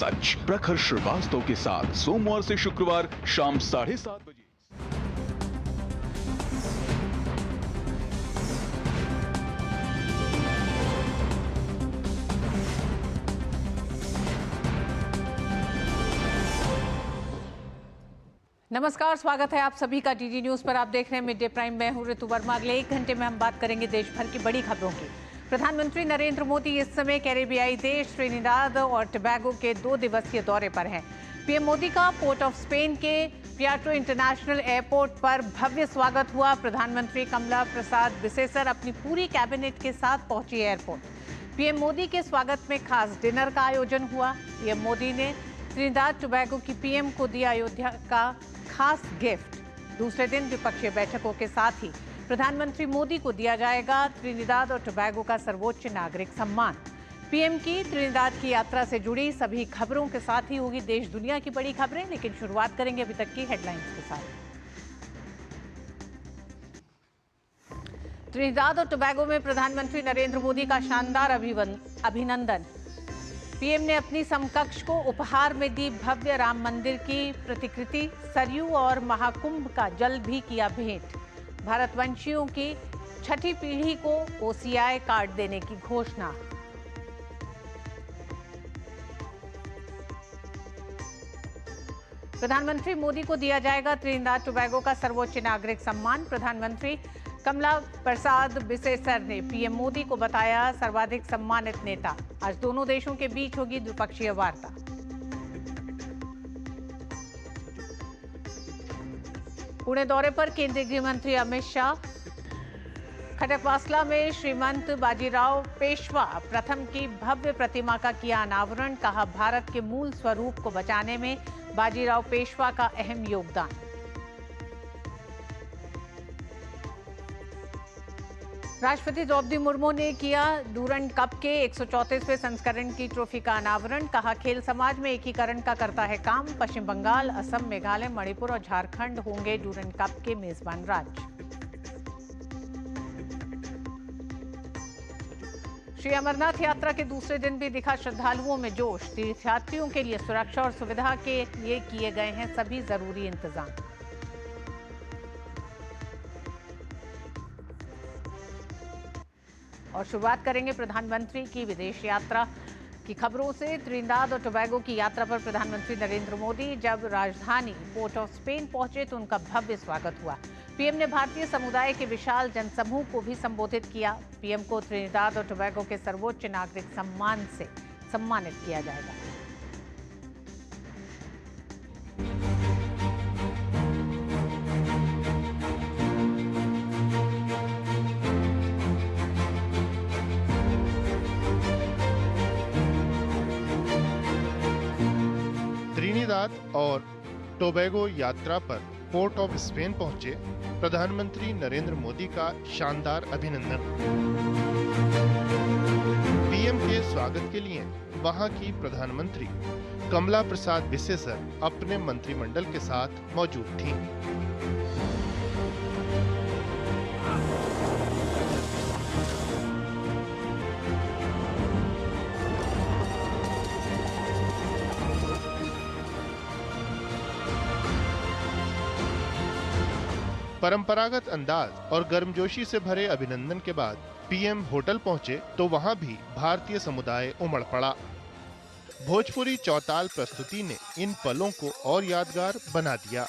सच प्रखर श्रीवास्तव के साथ सोमवार से शुक्रवार शाम 7:30 बजे। नमस्कार, स्वागत है आप सभी का डीडी न्यूज पर। आप देख रहे हैं मिड डे प्राइम। मैं हूं ऋतु वर्मा। अगले 1 घंटे में हम बात करेंगे देश भर की बड़ी खबरों की। प्रधानमंत्री नरेंद्र मोदी इस समय कैरेबियाई देश ट्रिनिदाद और टोबैगो के 2 दिवसीय दौरे पर हैं। पीएम मोदी का पोर्ट ऑफ स्पेन के पियाट्रो इंटरनेशनल एयरपोर्ट पर भव्य स्वागत हुआ। प्रधानमंत्री कमला प्रसाद बिसेसर अपनी पूरी कैबिनेट के साथ पहुंची एयरपोर्ट। पीएम मोदी के स्वागत में खास डिनर का आयोजन हुआ। पीएम मोदी ने ट्रिनिदाद टोबैगो की पीएम को दिया अयोध्या का खास गिफ्ट। दूसरे दिन द्विपक्षीय बैठकों के साथ ही प्रधानमंत्री मोदी को दिया जाएगा ट्रिनिदाद और टोबैगो का सर्वोच्च नागरिक सम्मान। पीएम की ट्रिनिदाद की यात्रा से जुड़ी सभी खबरों के साथ ही होगी देश दुनिया की बड़ी खबरें, लेकिन शुरुआत करेंगे अभी तक की हेडलाइंस के साथ। ट्रिनिदाद और टोबैगो में प्रधानमंत्री नरेंद्र मोदी का शानदार अभिनंदन। पीएम ने अपनी समकक्ष को उपहार में दी भव्य राम मंदिर की प्रतिकृति। सरयू और महाकुंभ का जल भी किया भेंट। भारतवंशियों की छठी पीढ़ी को ओसीआई कार्ड देने की घोषणा। प्रधानमंत्री मोदी को दिया जाएगा ट्रिनिदाद टोबैगो का सर्वोच्च नागरिक सम्मान। प्रधानमंत्री कमला प्रसाद बिसेसर ने पीएम मोदी को बताया सर्वाधिक सम्मानित नेता। आज दोनों देशों के बीच होगी द्विपक्षीय वार्ता। पुणे दौरे पर केंद्रीय गृह मंत्री अमित शाह। खडकवासला में श्रीमंत बाजीराव पेशवा प्रथम की भव्य प्रतिमा का किया अनावरण। कहा, भारत के मूल स्वरूप को बचाने में बाजीराव पेशवा का अहम योगदान। राष्ट्रपति द्रौपदी मुर्मू ने किया डूरंड कप के 134वें संस्करण की ट्रॉफी का अनावरण। कहा, खेल समाज में एकीकरण का करता है काम। पश्चिम बंगाल, असम, मेघालय, मणिपुर और झारखंड होंगे डूरंड कप के मेजबान राज्य। श्री अमरनाथ यात्रा के दूसरे दिन भी दिखा श्रद्धालुओं में जोश। तीर्थयात्रियों के लिए सुरक्षा और सुविधा के लिए किए गए हैं सभी जरूरी इंतजाम। और शुरुआत करेंगे प्रधानमंत्री की विदेश यात्रा की खबरों से। ट्रिनिदाद और टोबैगो की यात्रा पर प्रधानमंत्री नरेंद्र मोदी जब राजधानी पोर्ट ऑफ स्पेन पहुंचे तो उनका भव्य स्वागत हुआ। पीएम ने भारतीय समुदाय के विशाल जनसमूह को भी संबोधित किया। पीएम को ट्रिनिदाद और टोबैगो के सर्वोच्च नागरिक सम्मान से सम्मानित किया जाएगा। ट्रिनिदाद और टोबैगो यात्रा पर पोर्ट ऑफ स्पेन पहुंचे प्रधानमंत्री नरेंद्र मोदी का शानदार अभिनंदन। पीएम के स्वागत के लिए वहां की प्रधानमंत्री कमला प्रसाद बिसेसर अपने मंत्रिमंडल के साथ मौजूद थीं। परंपरागत अंदाज और गर्मजोशी से भरे अभिनंदन के बाद पीएम होटल पहुंचे तो वहां भी भारतीय समुदाय उमड़ पड़ा। भोजपुरी चौताल प्रस्तुति ने इन पलों को और यादगार बना दिया।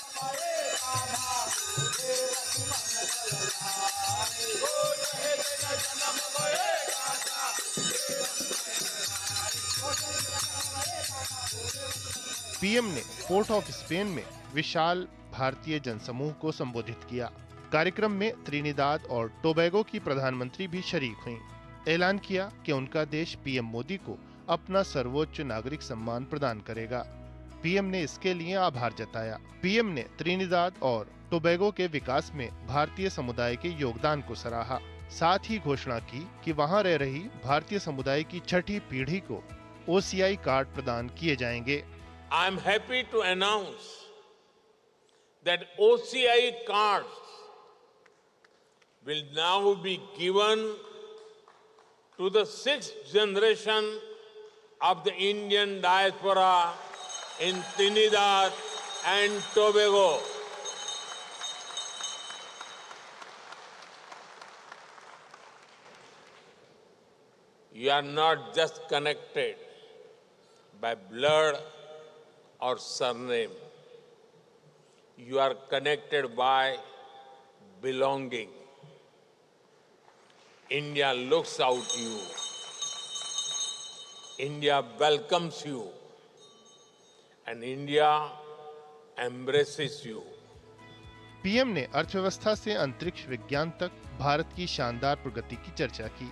पीएम ने पोर्ट ऑफ स्पेन में विशाल भारतीय जनसमूह को संबोधित किया। कार्यक्रम में ट्रिनिदाद और टोबैगो की प्रधानमंत्री भी शरीक हुईं। ऐलान किया कि उनका देश पीएम मोदी को अपना सर्वोच्च नागरिक सम्मान प्रदान करेगा। पीएम ने इसके लिए आभार जताया। पीएम ने ट्रिनिदाद और टोबैगो के विकास में भारतीय समुदाय के योगदान को सराहा। साथ ही घोषणा की कि वहां रह रही भारतीय समुदाय की छठी पीढ़ी को ओसीआई कार्ड प्रदान किए जाएंगे। I am happy to announce that OCI cards will now be given to the 6th generation of the Indian diaspora in Trinidad and Tobago. You are not just connected by blood or surname. You are connected by belonging. India looks out you. India welcomes you. And India embraces you. PM ने अर्थव्यवस्था से अंतरिक्ष विज्ञान तक भारत की शानदार प्रगति की चर्चा की।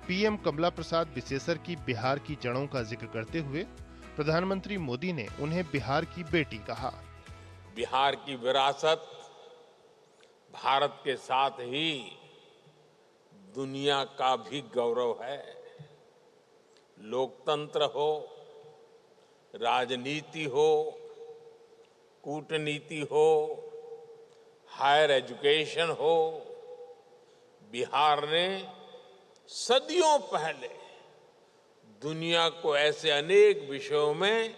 पीएम कमला प्रसाद बिसेसर की बिहार की जड़ों का जिक्र करते हुए प्रधानमंत्री मोदी ने उन्हें बिहार की बेटी कहा। बिहार की विरासत भारत के साथ ही दुनिया का भी गौरव है। लोकतंत्र हो, राजनीति हो, कूटनीति हो, हायर एजुकेशन हो, बिहार ने सदियों पहले दुनिया को ऐसे अनेक विषयों में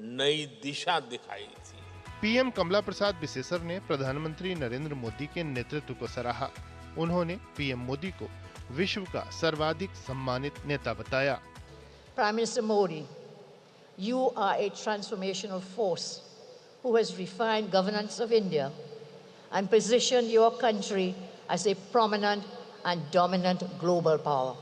नई दिशा दिखाई थी। पीएम कमला प्रसाद बिसेसर ने प्रधानमंत्री नरेंद्र मोदी के नेतृत्व को सराहा। उन्होंने पीएम मोदी को विश्व का सर्वाधिक सम्मानित नेता बताया। Prime Minister Modi, you are a transformational force who has refined governance of India and positioned your country as a prominent and dominant global power.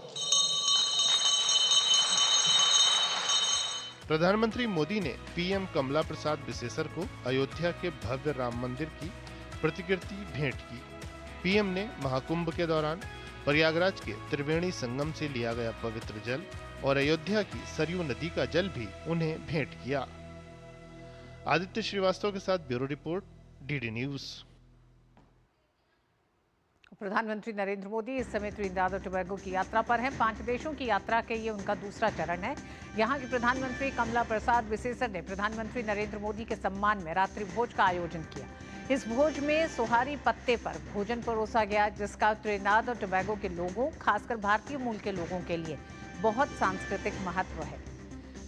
प्रधानमंत्री मोदी ने पीएम कमला प्रसाद बिसेसर को अयोध्या के भव्य राम मंदिर की प्रतिकृति भेंट की। पीएम ने महाकुंभ के दौरान प्रयागराज के त्रिवेणी संगम से लिया गया पवित्र जल और अयोध्या की सरयू नदी का जल भी उन्हें भेंट किया। आदित्य श्रीवास्तव के साथ ब्यूरो रिपोर्ट, डीडी न्यूज। प्रधानमंत्री नरेंद्र मोदी इस समय त्रिनिदाद और टोबैगो की यात्रा पर हैं। 5 देशों की यात्रा के ये उनका दूसरा चरण है। यहाँ की प्रधानमंत्री कमला प्रसाद बिसेसर ने प्रधानमंत्री नरेंद्र मोदी के सम्मान में रात्रि भोज का आयोजन किया। इस भोज में सोहारी पत्ते पर भोजन परोसा गया, जिसका त्रिनिदाद और टोबैगो के लोगों, खासकर भारतीय मूल के लोगों के लिए बहुत सांस्कृतिक महत्व है।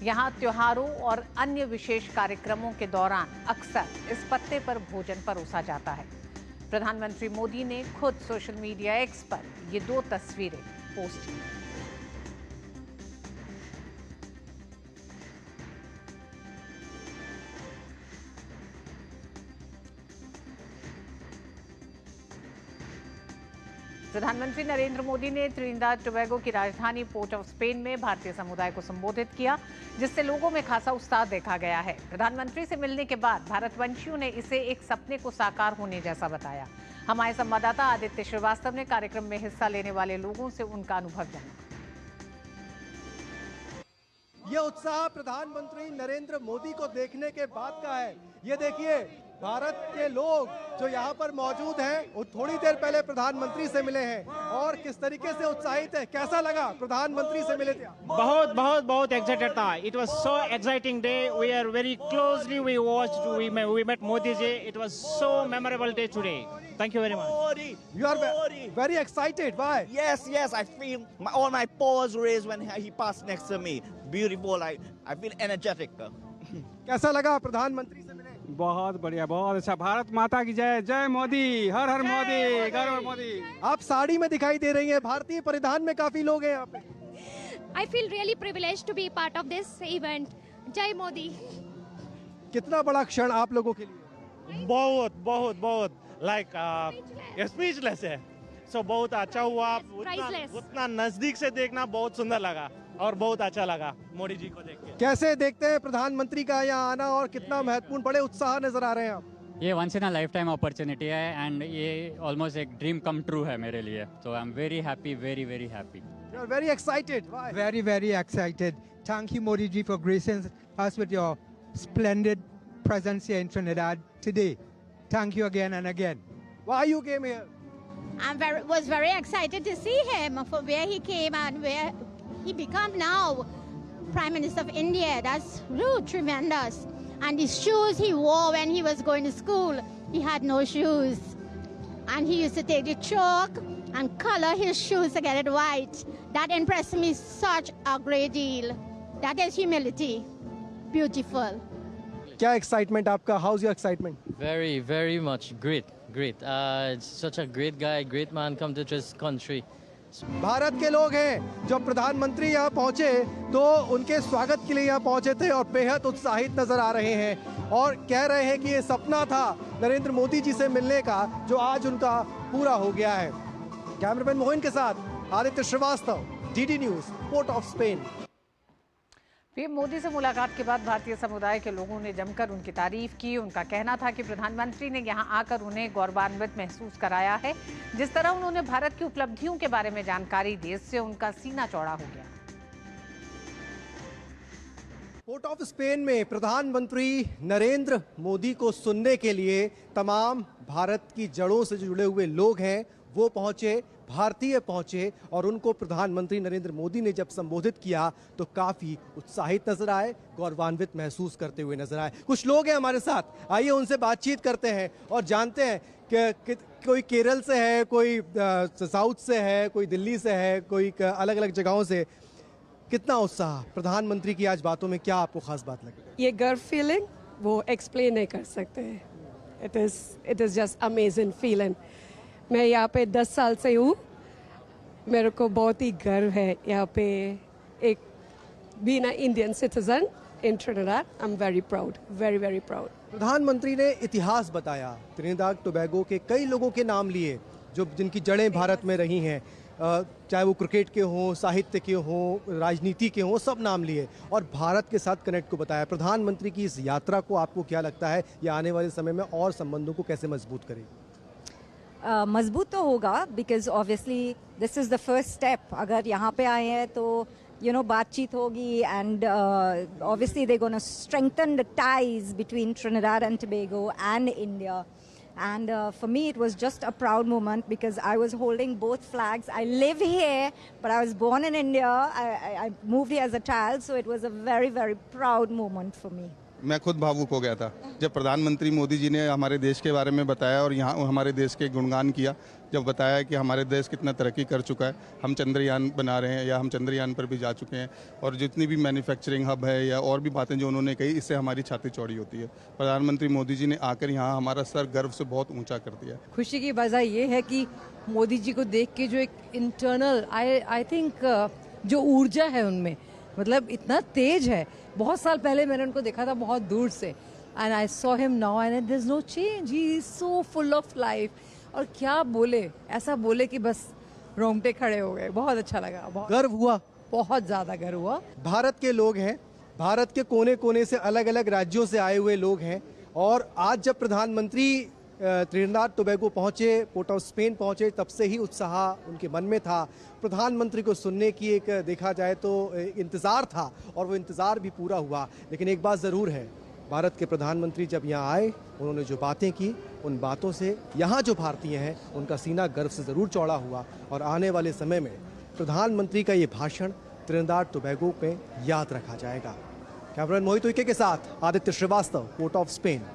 यहाँ त्योहारों और अन्य विशेष कार्यक्रमों के दौरान अक्सर इस पत्ते पर भोजन परोसा जाता है। प्रधानमंत्री मोदी ने खुद सोशल मीडिया एक्स पर ये 2 तस्वीरें पोस्ट की। प्रधानमंत्री नरेंद्र मोदी ने त्रिनिदाद टोबैगो की राजधानी पोर्ट ऑफ स्पेन में भारतीय समुदाय को संबोधित किया, जिससे लोगों में खासा उत्साह देखा गया है। प्रधानमंत्री से मिलने के बाद भारतवंशियों ने इसे एक सपने को साकार होने जैसा बताया। हमारे संवाददाता आदित्य श्रीवास्तव ने कार्यक्रम में हिस्सा लेने वाले लोगों से उनका अनुभव जाना। ये उत्साह प्रधानमंत्री नरेंद्र मोदी को देखने के बाद का है। ये देखिए, भारत के लोग जो यहाँ पर मौजूद हैं, वो थोड़ी देर पहले प्रधानमंत्री से मिले हैं और किस तरीके से उत्साहित है। कैसा लगा प्रधानमंत्री से मिले थे? बहुत बहुत बहुत एक्साइटेड था। It was so exciting day. We are very closely we watched, we met Modi ji. It was so memorable day today. Thank you very much. You are very excited. Why? Yes, I feel all my pores raised when he passed next to me. Beautiful. I feel energetic. कैसा लगा प्रधानमंत्री से मिले? बहुत बढ़िया, बहुत अच्छा। भारत माता की जय। जय मोदी, हर हर मोदी, गर्व मोदी। आप साड़ी में दिखाई दे रही हैं, भारतीय परिधान में काफी लोग हैं यहाँ पे। I feel really privileged to be part of this event. जय मोदी। कितना बड़ा क्षण आप लोगों के लिए? बहुत बहुत बहुत स्पीचलेस है। सो बहुत अच्छा हुआ। उतना नजदीक से देखना बहुत सुंदर लगा और बहुत अच्छा लगा मोदी जी को देख के। कैसे देखते हैं प्रधानमंत्री का यहाँ आना और कितना महत्वपूर्ण, बड़े उत्साह नजर आ रहे हैं आप? ये once in a lifetime opportunity है एंड ये ऑलमोस्ट एक ड्रीम कम ट्रू है मेरे लिए। So I am very happy, very very happy. You are very excited. Why? Very excited. Thank you, Modi ji, for gracing us with your splendid presence here in Trinidad today. Thank you again and again. Why you came here? Was very excited to see him for where he came and where he become now Prime Minister of India. That's really tremendous. And the shoes he wore when he was going to school, he had no shoes. And he used to take the chalk and color his shoes to get it white. That impressed me such a great deal. That is humility. Beautiful. क्या excitement आपका? House your excitement? Very much. Great. It's such a great guy, great man come to this country. Bharat के लोग हैं। जब प्रधानमंत्री यहाँ पहुँचे तो उनके स्वागत के लिए यहाँ पहुँचे थे और बेहद उत्साहित नजर आ रहे हैं और कह रहे हैं कि ये सपना था नरेंद्र मोदी जी से मिलने का, जो आज उनका पूरा हो गया है। कैमरामैन मोहन के साथ Aditya Shrivastava, DD news, port of Spain. PM Modi से मुलाकात के बाद भारतीय समुदाय के लोगों ने जमकर उनकी तारीफ की। उनका कहना था कि प्रधानमंत्री ने यहां आकर उन्हें गौरवान्वित महसूस कराया है। जिस तरह उन्होंने भारत की उपलब्धियों के बारे में जानकारी दी, इससे उनका सीना चौड़ा हो गया। पोर्ट ऑफ स्पेन में प्रधानमंत्री नरेंद्र मोदी को सुनने के लिए तमाम भारत की जड़ों से जुड़े हुए लोग हैं वो पहुंचे, भारतीय पहुंचे और उनको प्रधानमंत्री नरेंद्र मोदी ने जब संबोधित किया तो काफी उत्साहित नजर आए, गौरवान्वित महसूस करते हुए नजर आए। कुछ लोग हैं हमारे साथ, आइए उनसे बातचीत करते हैं और जानते हैं कि कोई केरल से है, कोई साउथ से है, कोई दिल्ली से है, कोई अलग अलग जगहों से। कितना उत्साह, प्रधानमंत्री की आज बातों में क्या आपको खास बात लगी? ये गर्व फीलिंग वो एक्सप्लेन नहीं कर सकते हैं। It is just amazing feeling. मैं यहाँ पे 10 साल से हूँ, मेरे को बहुत ही गर्व है यहाँ पे एक being a Indian citizen in Trinidad. I am very proud, very proud. प्रधानमंत्री ने इतिहास बताया, त्रिनिदाद टोबैगो के कई लोगों के नाम लिए जो जिनकी जड़ें भारत में रही हैं, चाहे वो क्रिकेट के हों, साहित्य के हों, राजनीति के हों, सब नाम लिए और भारत के साथ कनेक्ट को बताया। प्रधानमंत्री की इस यात्रा को आपको क्या लगता है ये आने वाले समय में और संबंधों को कैसे मजबूत करेगी? मजबूत तो होगा, because obviously this is the first step. अगर यहाँ पे आए हैं तो बातचीत होगी and obviously they gonna strengthen the ties between Trinidad and Tobago and India. And for me, it was just a proud moment because I was holding both flags. I live here, but I was born in India. I moved here as a child, so it was a very proud moment for me. मैं खुद भावुक हो गया था जब प्रधानमंत्री मोदी जी ने हमारे देश के बारे में बताया और यहाँ हमारे देश के गुणगान किया। जब बताया कि हमारे देश कितना तरक्की कर चुका है, हम चंद्रयान बना रहे हैं या हम चंद्रयान पर भी जा चुके हैं और जितनी भी मैन्युफैक्चरिंग हब है या और भी बातें जो उन्होंने कही, इससे हमारी छाती चौड़ी होती है। प्रधानमंत्री मोदी जी ने आकर यहाँ हमारा सर गर्व से बहुत ऊँचा कर दिया। खुशी की वजह ये है कि मोदी जी को देख के जो एक इंटरनल आई थिंक जो ऊर्जा है उनमें, मतलब इतना तेज है। बहुत साल पहले मैंने उनको देखा था बहुत दूर से and I saw him now and there is no change. He is so full of life और क्या बोले, ऐसा बोले कि बस रोंगटे खड़े हो गए। बहुत अच्छा लगा, बहुत गर्व हुआ, बहुत ज़्यादा गर्व हुआ। भारत के लोग हैं, भारत के कोने कोने से अलग अलग राज्यों से आए हुए लोग हैं और आज जब प्रधानमंत्री त्रिनिदाद टोबैगो पहुंचे, पोर्ट ऑफ स्पेन पहुंचे, तब से ही उत्साह उनके मन में था। प्रधानमंत्री को सुनने की एक देखा जाए तो इंतज़ार था और वो इंतज़ार भी पूरा हुआ। लेकिन एक बात ज़रूर है, भारत के प्रधानमंत्री जब यहाँ आए, उन्होंने जो बातें की, उन बातों से यहाँ जो भारतीय हैं उनका सीना गर्व से ज़रूर चौड़ा हुआ और आने वाले समय में प्रधानमंत्री का ये भाषण त्रिनिदाद टोबैगो पे याद रखा जाएगा। कैमरामैन मोहित उइके के साथ Aditya Shrivastava, port of Spain.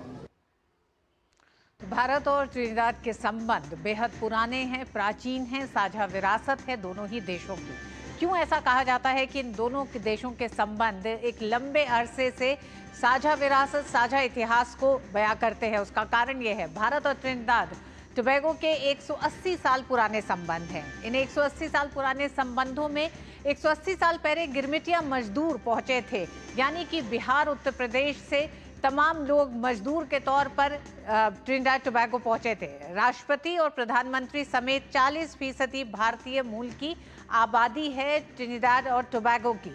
Bharat और त्रिनिदाद के संबंध बेहद पुराने हैं, प्राचीन हैं, साझा विरासत है दोनों ही देशों की। क्यों ऐसा कहा जाता है कि इन दोनों के देशों के संबंध एक लंबे अरसे से साझा विरासत, साझा इतिहास को बयां करते हैं? उसका कारण यह है, भारत और त्रिनिदाद टोबैगो के 180 साल पुराने संबंध हैं। इन 180 साल पुराने संबंधों में 180 साल पहले गिरमिटिया मजदूर पहुंचे थे, यानी कि बिहार, उत्तर प्रदेश से तमाम लोग मजदूर के तौर पर ट्रिनिडाद टोबैगो पहुंचे थे। राष्ट्रपति और प्रधानमंत्री समेत 40% भारतीय मूल की आबादी है ट्रिनिडाद और टोबैगो की।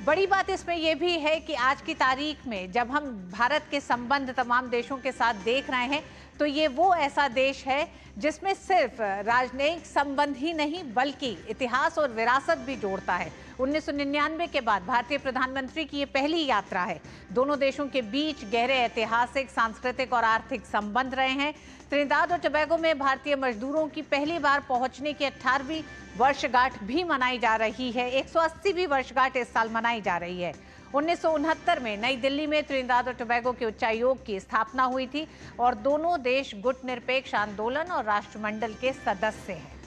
बड़ी बात इसमें यह भी है कि आज की तारीख में जब हम भारत के संबंध तमाम देशों के साथ देख रहे हैं तो ये वो ऐसा देश है जिसमें सिर्फ राजनयिक संबंध ही नहीं बल्कि इतिहास और विरासत भी जोड़ता है। 1999 के बाद भारतीय प्रधानमंत्री की ये पहली यात्रा है। दोनों देशों के बीच गहरे ऐतिहासिक, सांस्कृतिक और आर्थिक संबंध रहे हैं। त्रिनिदाद और टोबैगो में भारतीय मजदूरों की पहली बार पहुंचने की 18वीं वर्षगांठ भी मनाई जा रही है। 180वीं वर्षगांठ इस साल मनाई जा रही है। 1969 में नई दिल्ली में त्रिनिदाद और टोबैगो के उच्चायोग की स्थापना हुई थी और दोनों देश गुट निरपेक्ष आंदोलन और राष्ट्रमंडल के सदस्य हैं।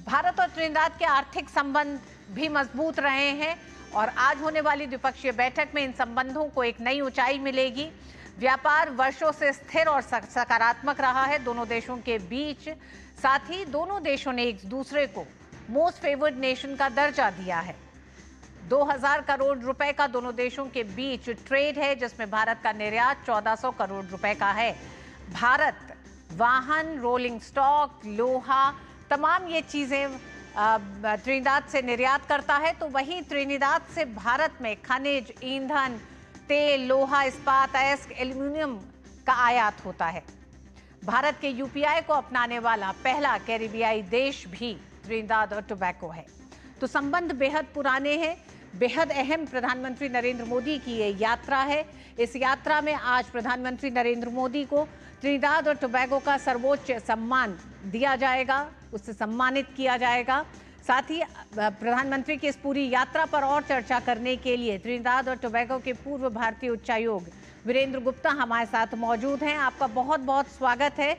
भारत और त्रिनिदाद के आर्थिक संबंध भी मजबूत रहे हैं और आज होने वाली द्विपक्षीय बैठक में इन संबंधों को एक नई ऊंचाई मिलेगी। व्यापार वर्षों से स्थिर और सकारात्मक रहा है दोनों देशों के बीच। साथ ही दोनों देशों ने एक दूसरे को मोस्ट फेवर्ड नेशन का दर्जा दिया है। 2000 करोड़ रुपए का दोनों देशों के बीच ट्रेड है, जिसमें भारत का निर्यात 1400 करोड़ रुपए का है। भारत वाहन, रोलिंग स्टॉक, लोहा, तमाम ये चीजें त्रिनिदाद से निर्यात करता है, तो वहीं त्रिनिदाद से भारत में खनिज, ईंधन, तेल, लोहा, इस्पात, अयस्क, एल्यूमिनियम का आयात होता है। भारत के यूपीआई को अपनाने वाला पहला कैरिबियाई देश भी त्रिनिदाद और टोबैगो है। तो संबंध बेहद पुराने हैं, बेहद अहम प्रधानमंत्री नरेंद्र मोदी की ये यात्रा है। इस यात्रा में आज प्रधानमंत्री नरेंद्र मोदी को त्रिनिदाद और टोबैगो का सर्वोच्च सम्मान दिया जाएगा, उससे सम्मानित किया जाएगा। साथ ही प्रधानमंत्री की इस पूरी यात्रा पर और चर्चा करने के लिए त्रिनिदाद और टोबैगो के पूर्व भारतीय उच्चायोग वीरेंद्र गुप्ता हमारे साथ मौजूद हैं। आपका बहुत बहुत स्वागत है।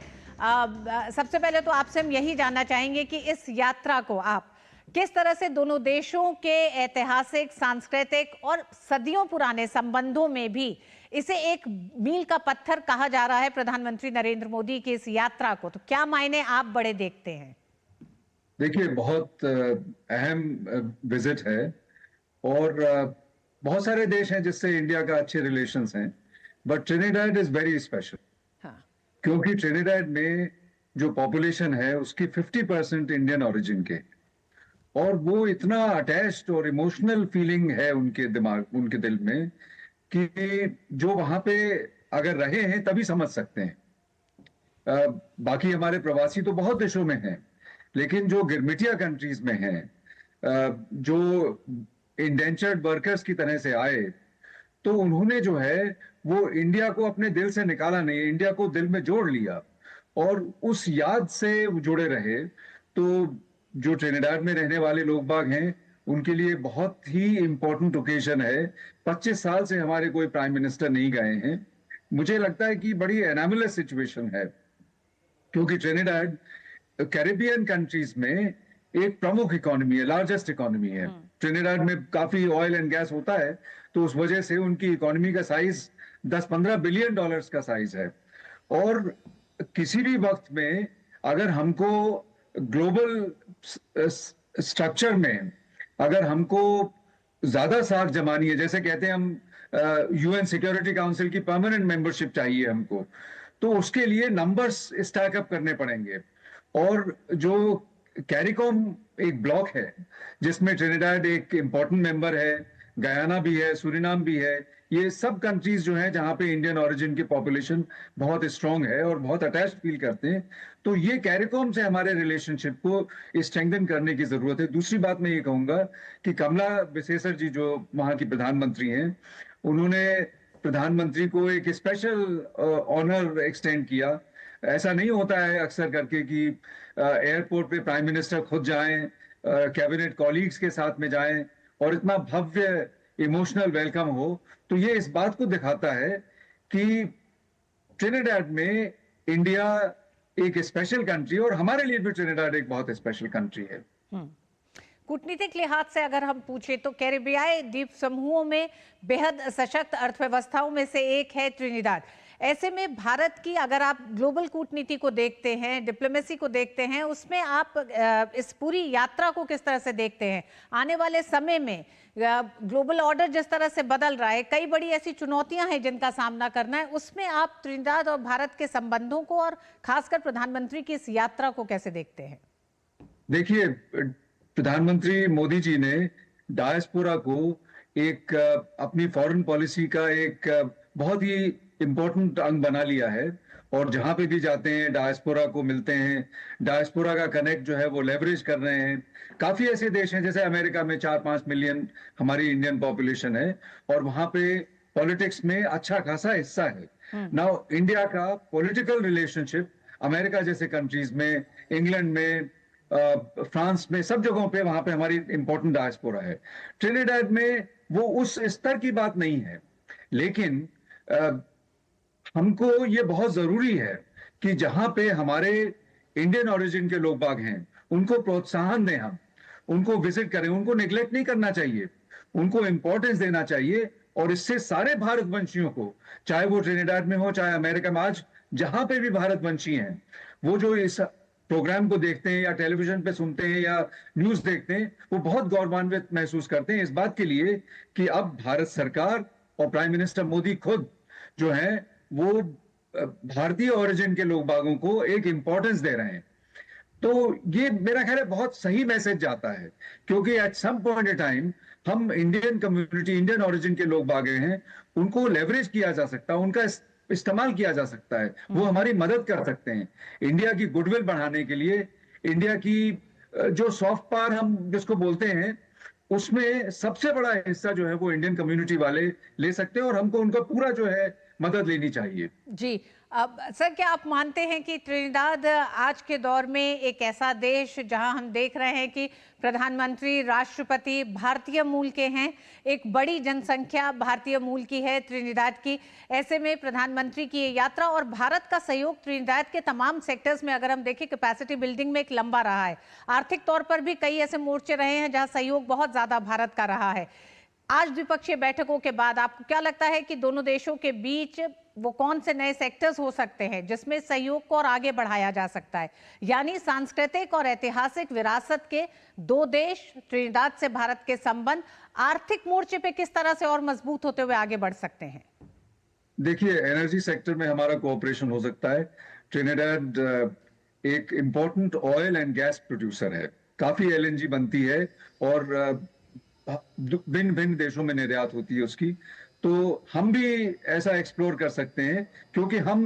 सबसे पहले तो आपसे हम यही जानना चाहेंगे कि इस यात्रा को आप किस तरह से दोनों देशों के ऐतिहासिक, सांस्कृतिक और सदियों पुराने संबंधों में भी इसे एक मील का पत्थर कहा जा रहा है प्रधानमंत्री नरेंद्र मोदी की इस यात्रा को, तो क्या मायने आप बड़े देखते हैं? देखिए, बहुत अहम विजिट है और बहुत सारे देश हैं जिससे इंडिया का अच्छे रिलेशंस हैं, but Trinidad is very special क्योंकि ट्रिनिडाद में जो पॉपुलेशन है उसकी 50% इंडियन ओरिजिन के, और वो इतना अटैच्ड और इमोशनल फीलिंग है उनके दिमाग, उनके दिल में कि जो वहां पे अगर रहे हैं तभी समझ सकते हैं। बाकी हमारे प्रवासी तो बहुत देशों में हैं, लेकिन जो गिरमिटिया कंट्रीज में हैं, जो इंडेंचर्ड वर्कर्स की तरह से आए, तो उन्होंने जो है वो इंडिया को अपने दिल से निकाला नहीं, इंडिया को दिल में जोड़ लिया और उस याद से जुड़े रहे। तो जो ट्रिनिडाद में रहने वाले लोग बाग हैं उनके लिए बहुत ही इंपॉर्टेंट ओकेजन है। 25 साल से हमारे कोई प्राइम मिनिस्टर नहीं गए हैं। मुझे लगता है कि बड़ी एनामुलस सिचुएशन है क्योंकि ट्रिनिडाद कैरिबियन कंट्रीज में एक प्रमुख इकोनॉमी है, लार्जेस्ट इकोनॉमी है। ट्रिनिडाद में काफी ऑयल एंड गैस होता है, तो उस वजह से उनकी इकोनॉमी का साइज 10-15 बिलियन डॉलर्स का साइज है। और किसी भी वक्त में अगर हमको ग्लोबल स्ट्रक्चर में अगर हमको ज्यादा साख जमानी है, जैसे कहते हैं हम यूएन सिक्योरिटी काउंसिल की परमानेंट मेंबरशिप चाहिए हमको, तो उसके लिए नंबर्स स्टैक अप करने पड़ेंगे। और जो कैरिकॉम एक ब्लॉक है जिसमें ट्रिनिडाद एक इंपॉर्टेंट मेंबर है, गयाना भी है, सूरीनाम भी है, ये सब कंट्रीज जो हैं जहां पे इंडियन ओरिजिन की पॉपुलेशन बहुत स्ट्रांग है और बहुत अटैच्ड फील करते हैं, तो ये कैरिकॉम से हमारे रिलेशनशिप को स्ट्रेंथन करने की जरूरत है। दूसरी बात मैं ये कहूंगा कि कमला विसेसर जी जो वहां की प्रधानमंत्री हैं, उन्होंने प्रधानमंत्री को एक स्पेशल ऑनर एक्सटेंड किया। ऐसा नहीं होता है अक्सर करके कि एयरपोर्ट पे प्राइम मिनिस्टर खुद जाएं, कैबिनेट कॉलीग्स के साथ में जाएं और इतना भव्य इमोशनल वेलकम हो। तो ये इस बात को दिखाता है कि ट्रिनिडाद में इंडिया एक स्पेशल कंट्री, और हमारे लिए भी ट्रिनिडाद एक बहुत स्पेशल कंट्री है। कूटनीतिक लिहाज से अगर हम पूछे तो कैरिबियाई द्वीप समूहों में बेहद सशक्त अर्थव्यवस्थाओं में से एक है ट्रिनिडाद। ऐसे में भारत की अगर आप ग्लोबल कूटनीति को देखते हैं, डिप्लोमेसी को देखते हैं, उसमें आप इस पूरी यात्रा को किस तरह से देखते हैं? आने वाले समय में ग्लोबल ऑर्डर जिस तरह से बदल रहा है, कई बड़ी ऐसी चुनौतियां हैं जिनका सामना करना है, उसमें आप त्रिनिदाद और भारत के संबंधों को और खासकर प्रधानमंत्री की इस यात्रा को कैसे देखते हैं? देखिए, प्रधानमंत्री मोदी जी ने डायस्पोरा को एक अपनी फॉरेन पॉलिसी का एक बहुत ही इंपॉर्टेंट अंग बना लिया है, और जहां पे भी जाते हैं डायस्पोरा को मिलते हैं, डायस्पोरा का कनेक्ट जो है वो लेवरेज कर रहे हैं। काफी ऐसे देश हैं, जैसे अमेरिका में 4-5 मिलियन हमारी इंडियन पॉपुलेशन है और वहां पे पॉलिटिक्स में अच्छा खासा हिस्सा है। नाउ इंडिया का पॉलिटिकल रिलेशनशिप अमेरिका जैसे कंट्रीज में, इंग्लैंड में, फ्रांस में, सब जगहों पे वहां पे हमारी इंपॉर्टेंट डायस्पोरा है। ट्रिनिडाद में वो उस स्तर की बात नहीं है, लेकिन हमको ये बहुत जरूरी है कि जहां पे हमारे इंडियन ओरिजिन के लोग बाग हैं उनको प्रोत्साहन दें, हम उनको विजिट करें, उनको निगलेक्ट नहीं करना चाहिए। उनको इंपॉर्टेंस देना चाहिए। और इससे सारे भारतवंशियों को, चाहे वो ट्रिनिडाड में हो, चाहे अमेरिका में, आज जहां पे भी भारतवंशी हैं, वो जो इस प्रोग्राम को देखते हैं या टेलीविजन पे सुनते हैं या न्यूज देखते हैं, वो बहुत गौरवान्वित महसूस करते हैं इस बात के लिए कि अब भारत सरकार और प्राइम मिनिस्टर मोदी खुद जो है वो भारतीय ओरिजिन के लोग बागों को एक इंपॉर्टेंस दे रहे हैं। तो ये मेरा ख्याल है बहुत सही मैसेज जाता है, क्योंकि at some point in time हम इंडियन कम्युनिटी, इंडियन ओरिजिन के लोग बागे हैं, उनको लेवरेज किया जा सकता है, उनका इस्तेमाल किया जा सकता है, वो हमारी मदद कर सकते हैं इंडिया की गुडविल बढ़ाने के लिए। इंडिया की जो सॉफ्ट पावर हम जिसको बोलते हैं, उसमें सबसे बड़ा हिस्सा जो है वो इंडियन कम्युनिटी वाले ले सकते हैं, और हमको उनका पूरा जो है मदद लेनी चाहिए। जी, अब सर क्या आप मानते हैं कि त्रिनिदाद आज के दौर में एक ऐसा देश जहां हम देख रहे हैं कि प्रधानमंत्री, राष्ट्रपति भारतीय मूल के हैं, एक बड़ी जनसंख्या भारतीय मूल की है त्रिनिदाद की, ऐसे में प्रधानमंत्री की ये यात्रा और भारत का सहयोग त्रिनिदाद के तमाम सेक्टर्स में अगर हम देखें, कैपेसिटी बिल्डिंग में एक लंबा रहा है, आर्थिक तौर पर भी कई ऐसे मोर्चे रहे हैं जहां सहयोग बहुत ज्यादा भारत का रहा है। आज द्विपक्षीय बैठकों के बाद आपको क्या लगता है कि दोनों देशों के बीच वो कौन से नए सेक्टर्स हो सकते हैं जिसमें सहयोग को और आगे बढ़ाया जा सकता है? यानी सांस्कृतिक और ऐतिहासिक विरासत के दो देश, त्रिनिदाद से भारत के संबंध आर्थिक मोर्चे पे किस तरह से और मजबूत होते हुए आगे बढ़ सकते हैं? देखिए, एनर्जी सेक्टर में हमारा कोऑपरेशन हो सकता है। ट्रिनिडाद एक important oil and gas producer है, काफी एलएनजी बनती है और भिन्न भिन्न देशों में निर्यात होती है उसकी। तो हम भी ऐसा एक्सप्लोर कर सकते हैं, क्योंकि हम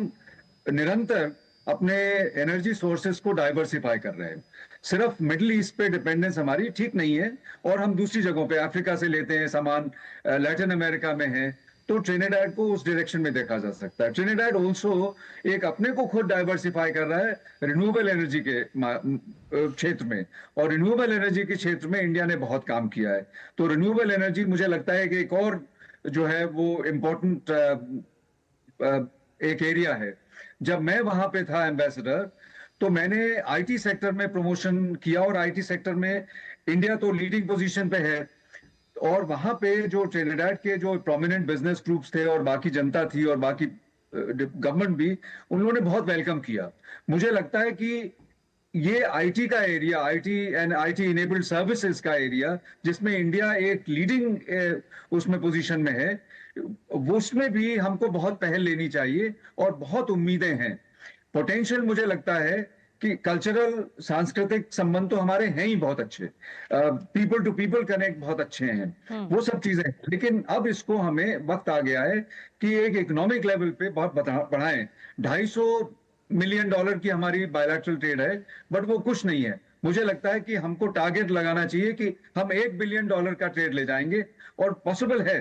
निरंतर अपने एनर्जी सोर्सेस को डाइवर्सिफाई कर रहे हैं। सिर्फ मिडिल ईस्ट पे डिपेंडेंस हमारी ठीक नहीं है, और हम दूसरी जगहों पे अफ्रीका से लेते हैं सामान, लैटिन अमेरिका में है, तो ट्रिनिडाड को उस डायरेक्शन में देखा जा सकता है। ट्रिनिडाड ऑल्सो एक अपने को खुद डाइवर्सिफाई कर रहा है रिन्यूएबल एनर्जी के क्षेत्र में, और रिन्यूएबल एनर्जी के क्षेत्र में इंडिया ने बहुत काम किया है। तो रिन्यूएबल एनर्जी मुझे लगता है कि एक और जो है वो इम्पोर्टेंट एक एरिया है। जब मैं वहां पे था एम्बेसडर, तो मैंने आईटी सेक्टर में प्रमोशन किया, और आईटी सेक्टर में इंडिया तो लीडिंग पोजीशन पे है, और वहां पे जो ट्रिनिडाड के जो प्रोमिनेंट बिजनेस ग्रुप्स थे और बाकी जनता थी और बाकी गवर्नमेंट भी, उन लोगों ने बहुत वेलकम किया। मुझे लगता है कि ये आईटी का area, IT and IT enabled services का एरिया, जिसमें इंडिया एक लीडिंग उसमें पोजीशन में है, उसमें भी हमको बहुत पहल लेनी चाहिए, और बहुत उम्मीदें हैं। पोटेंशियल मुझे लगता है कि कल्चरल, सांस्कृतिक संबंध तो हमारे हैं ही बहुत अच्छे, पीपल टू पीपल कनेक्ट बहुत अच्छे हैं, वो सब चीजें। लेकिन अब इसको हमें वक्त आ गया है कि एक इकोनॉमिक लेवल पे बहुत बढ़ाएं। $250 मिलियन की हमारी बायलैटरल ट्रेड है, बट वो कुछ नहीं है। मुझे लगता है कि हमको टारगेट लगाना चाहिए कि हम $1 बिलियन का ट्रेड ले जाएंगे, और पॉसिबल है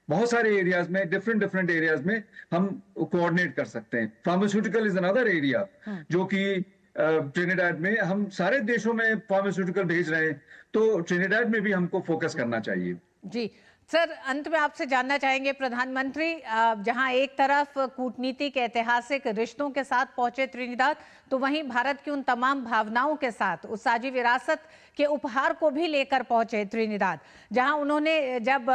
बहुत सारे एरियाज में, डिफरेंट एरियाज में हम कोऑर्डिनेट कर सकते हैं। फार्मास्यूटिकल इज अनदर एरिया, जो कि ट्रिनिडाड में हम सारे देशों में फार्मास्यूटिकल भेज रहे हैं, तो ट्रिनिडाड में भी हमको फोकस करना चाहिए। जी सर, अंत में आपसे जानना चाहेंगे, प्रधानमंत्री जहां एक तरफ कूटनीतिक ऐतिहासिक रिश्तों के साथ पहुंचे त्रिनिदाद, तो वहीं भारत की उन तमाम भावनाओं के साथ उस साझी विरासत के उपहार को भी लेकर पहुंचे त्रिनिदाद, जहां उन्होंने जब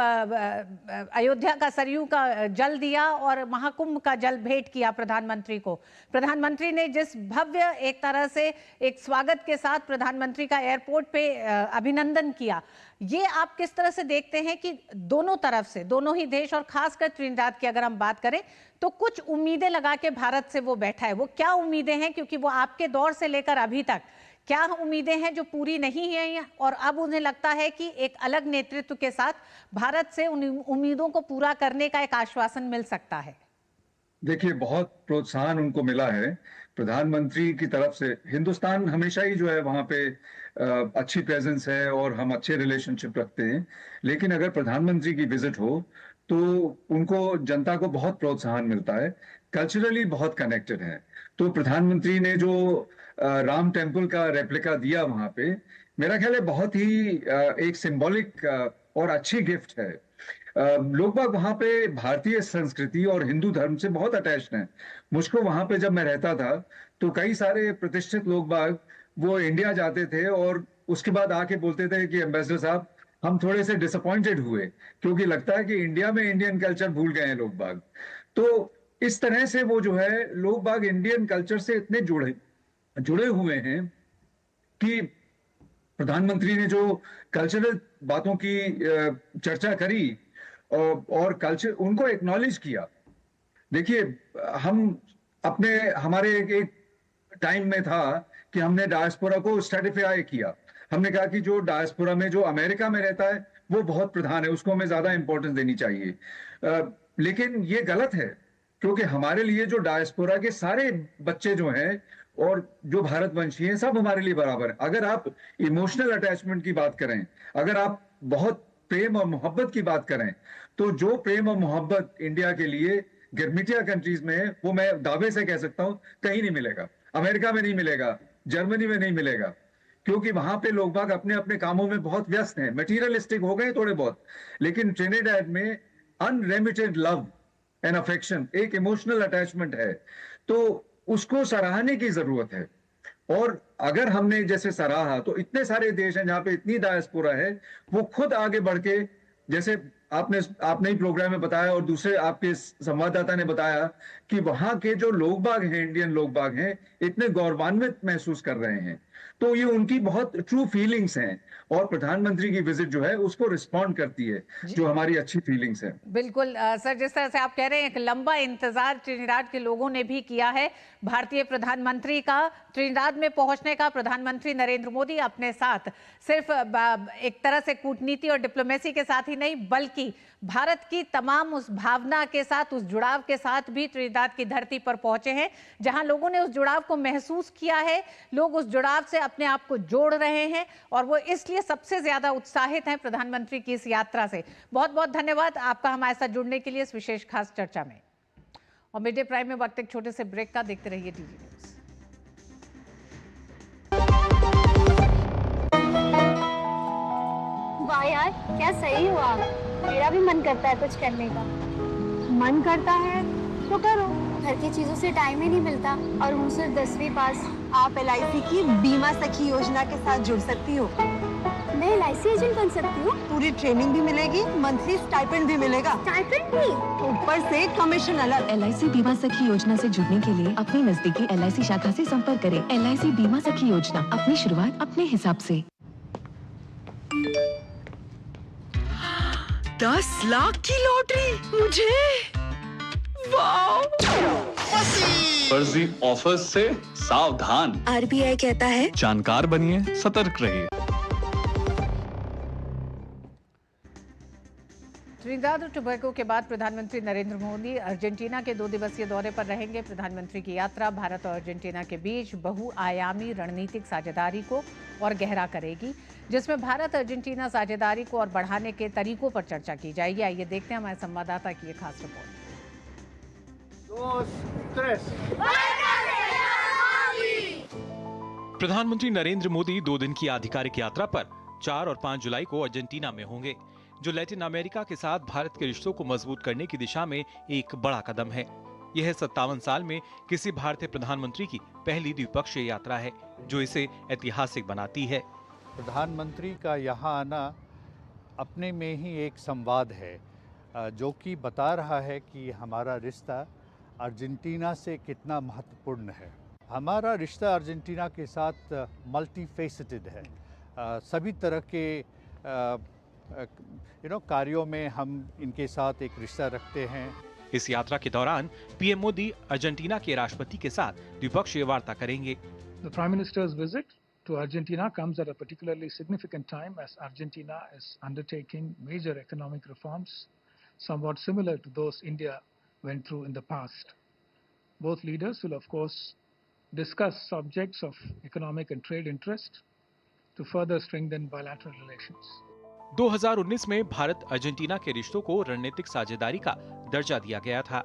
अयोध्या का सरयू का जल दिया और महाकुंभ का जल भेंट किया प्रधानमंत्री को। प्रधानमंत्री ने जिस भव्य एक तरह से एक स्वागत के साथ प्रधानमंत्री का एयरपोर्ट पे अभिनंदन किया, ये आप किस तरह से देखते हैं कि दोनों तरफ से, दोनों ही देश और खासकर त्रिनिदाद की अगर हम बात करें, तो कुछ उम्मीदें लगा के भारत से वो बैठा है, वो क्या उम्मीदें हैं? क्योंकि वो आपके दौर से लेकर अभी तक क्या उम्मीदें हैं जो पूरी नहीं है, और अब उन्हें लगता है कि एक अलग नेतृत्व के साथ भारत से उन उम्मीदों को पूरा करने का एक आश्वासन मिल सकता है? देखिए, बहुत प्रोत्साहन उनको मिला है प्रधानमंत्री की तरफ से। हिंदुस्तान हमेशा ही जो है वहां पे अच्छी प्रेजेंस है और हम अच्छे रिलेशनशिप रखते हैं, लेकिन अगर प्रधानमंत्री की विजिट हो तो उनको, जनता को बहुत प्रोत्साहन मिलता है, कल्चरली बहुत कनेक्टेड है। तो प्रधानमंत्री ने जो राम टेम्पल का रेप्लिका दिया वहां पे, मेरा ख्याल है बहुत ही एक सिंबॉलिक और अच्छी गिफ्ट है। लोग बाग वहां पे भारतीय संस्कृति और हिंदू धर्म से बहुत अटैच्ड हैं। मुझको वहां पे जब मैं रहता था तो कई सारे प्रतिष्ठित लोग बाग वो इंडिया जाते थे और उसके बाद आके बोलते थे कि एम्बेसडर साहब हम थोड़े से डिसअपॉइंटेड हुए, क्योंकि लगता है कि इंडिया में इंडियन कल्चर भूल गए हैं लोग बाग। तो इस तरह से वो जो है लोग बाग इंडियन कल्चर से इतने जुड़े हुए हैं कि प्रधानमंत्री ने जो कल्चरल बातों की चर्चा करी और कल्चर उनको एक्नॉलेज किया। देखिए, हमारे एक टाइम में था कि हमने डायस्पोरा को स्ट्रेटिफाई किया। हमने कहा कि जो डायस्पोरा में जो अमेरिका में रहता है वो बहुत प्रधान है, उसको हमें ज्यादा इंपॉर्टेंस देनी चाहिए। लेकिन ये गलत है, क्योंकि हमारे लिए जो डायस्पोरा के सारे बच्चे जो हैं और जो भारतवंशी हैं सब हमारे लिए बराबर है। अगर आप इमोशनल अटैचमेंट की बात करें, अगर आप बहुत प्रेम और मोहब्बत की बात करें, तो जो प्रेम और मोहब्बत इंडिया के लिए गिरमिटिया कंट्रीज में है वो मैं दावे से कह सकता हूं कहीं नहीं मिलेगा। अमेरिका में नहीं मिलेगा, जर्मनी में नहीं मिलेगा, क्योंकि वहां पे लोग बाग अपने अपने कामों में बहुत व्यस्त हैं, मटेरियलिस्टिक हो गए थोड़े बहुत। लेकिन ट्रिनिडाड में अनरेमिटेड लव एंड अफेक्शन, एक इमोशनल अटैचमेंट है, तो उसको सराहने की जरूरत है। और अगर हमने जैसे सराहा, तो इतने सारे देश हैं जहां पे इतनी डायस्पोरा है, वो खुद आगे बढ़ के, जैसे आपने ही प्रोग्राम में बताया और दूसरे आपके संवाददाता ने बताया कि वहां के जो लोग बाग हैं, इंडियन लोग बाग हैं, इतने गौरवान्वित महसूस कर रहे हैं। तो ये उनकी बहुत ट्रू फीलिंग्स हैं और प्रधानमंत्री की विजिट जो है उसको रिस्पॉन्ड करती है, जो हमारी अच्छी फीलिंग्स हैं। बिल्कुल सर, जिस तरह से आप कह रहे हैं, एक लंबा इंतजार ट्रिनिडाद के लोगों ने भी किया है भारतीय प्रधानमंत्री का ट्रिनिडाद में पहुंचने का। प्रधानमंत्री नरेंद्र मोदी अपने साथ सिर्फ एक तरह से कूटनीति और डिप्लोमेसी के साथ ही नहीं, बल्कि भारत की तमाम उस भावना के साथ, उस जुड़ाव के साथ भी ट्रिनिडाद की धरती पर पहुंचे हैं, जहां लोगों ने उस जुड़ाव को महसूस किया है। लोग उस जुड़ाव से अपने आप को जोड़ रहे हैं और वो इसलिए सबसे ज्यादा उत्साहित हैं प्रधानमंत्री की इस यात्रा से। बहुत बहुत धन्यवाद आपका हमारे साथ जुड़ने के लिए इस विशेष खास चर्चा में। और मिड डे प्राइम में वक्त एक छोटे से ब्रेक का, देखते रहिए डीडी न्यूज। वाह यार, क्या सही हुआ। मेरा भी मन करता है कुछ करने का। मन करता है तो करो, घर की चीजों से टाइम ही नहीं मिलता और हूँ सिर्फ 10वीं पास। आप LIC की बीमा सखी योजना के साथ जुड़ सकती हो। मैं LIC एजेंट बन सकती हूँ? पूरी ट्रेनिंग भी मिलेगी, मंथली स्टाइपेंड भी मिलेगा। स्टाइपेंड भी? ऊपर से कमीशन अलग। LIC बीमा सखी योजना से जुड़ने के लिए अपनी नजदीकी LIC शाखा से संपर्क करें। LIC बीमा सखी योजना, अपनी शुरुआत अपने हिसाब से। 10 लाख की लॉटरी मुझे। वाओ! फर्जी ऑफर्स से सावधान। RBI कहता है जानकार बनिए, सतर्क रहिए। ट्रिनिदाद और टोबैगो के बाद प्रधानमंत्री नरेंद्र मोदी अर्जेंटीना के 2 दिवसीय दौरे पर रहेंगे। प्रधानमंत्री की यात्रा भारत और अर्जेंटीना के बीच बहुआयामी रणनीतिक साझेदारी को और गहरा करेगी, जिसमें भारत अर्जेंटीना साझेदारी को और बढ़ाने के तरीकों पर चर्चा की जाएगी। आइए देखते हैं हमारे संवाददाता की ये खास रिपोर्ट। प्रधानमंत्री नरेंद्र मोदी 2 दिन की आधिकारिक यात्रा पर 4 और 5 जुलाई को अर्जेंटीना में होंगे, जो लैटिन अमेरिका के साथ भारत के रिश्तों को मजबूत करने की दिशा में एक बड़ा कदम है। यह 57 साल में किसी भारतीय प्रधानमंत्री की पहली द्विपक्षीय यात्रा है, जो इसे ऐतिहासिक बनाती है। प्रधानमंत्री का यहाँ आना अपने में ही एक संवाद है, जो कि बता रहा है कि हमारा रिश्ता अर्जेंटीना से कितना महत्वपूर्ण है। हमारा रिश्ता अर्जेंटीना के साथ मल्टी फेसेटेड है। सभी तरह के कार्यों में हम इनके साथ एक रिश्ता रखते हैं। इस यात्रा के दौरान पीएम मोदी अर्जेंटीना के राष्ट्रपति के साथ द्विपक्षीय वार्ता करेंगे। The Prime Minister's visit to Argentina comes at a particularly significant time as Argentina is undertaking major economic reforms, somewhat similar to those India went through in the past. Both leaders will, of course, discuss subjects of economic and trade interest to further strengthen bilateral relations. 2019 में Bharat Argentina के रिश्तों को रणनीतिक साझेदारी का दर्जा दिया गया था।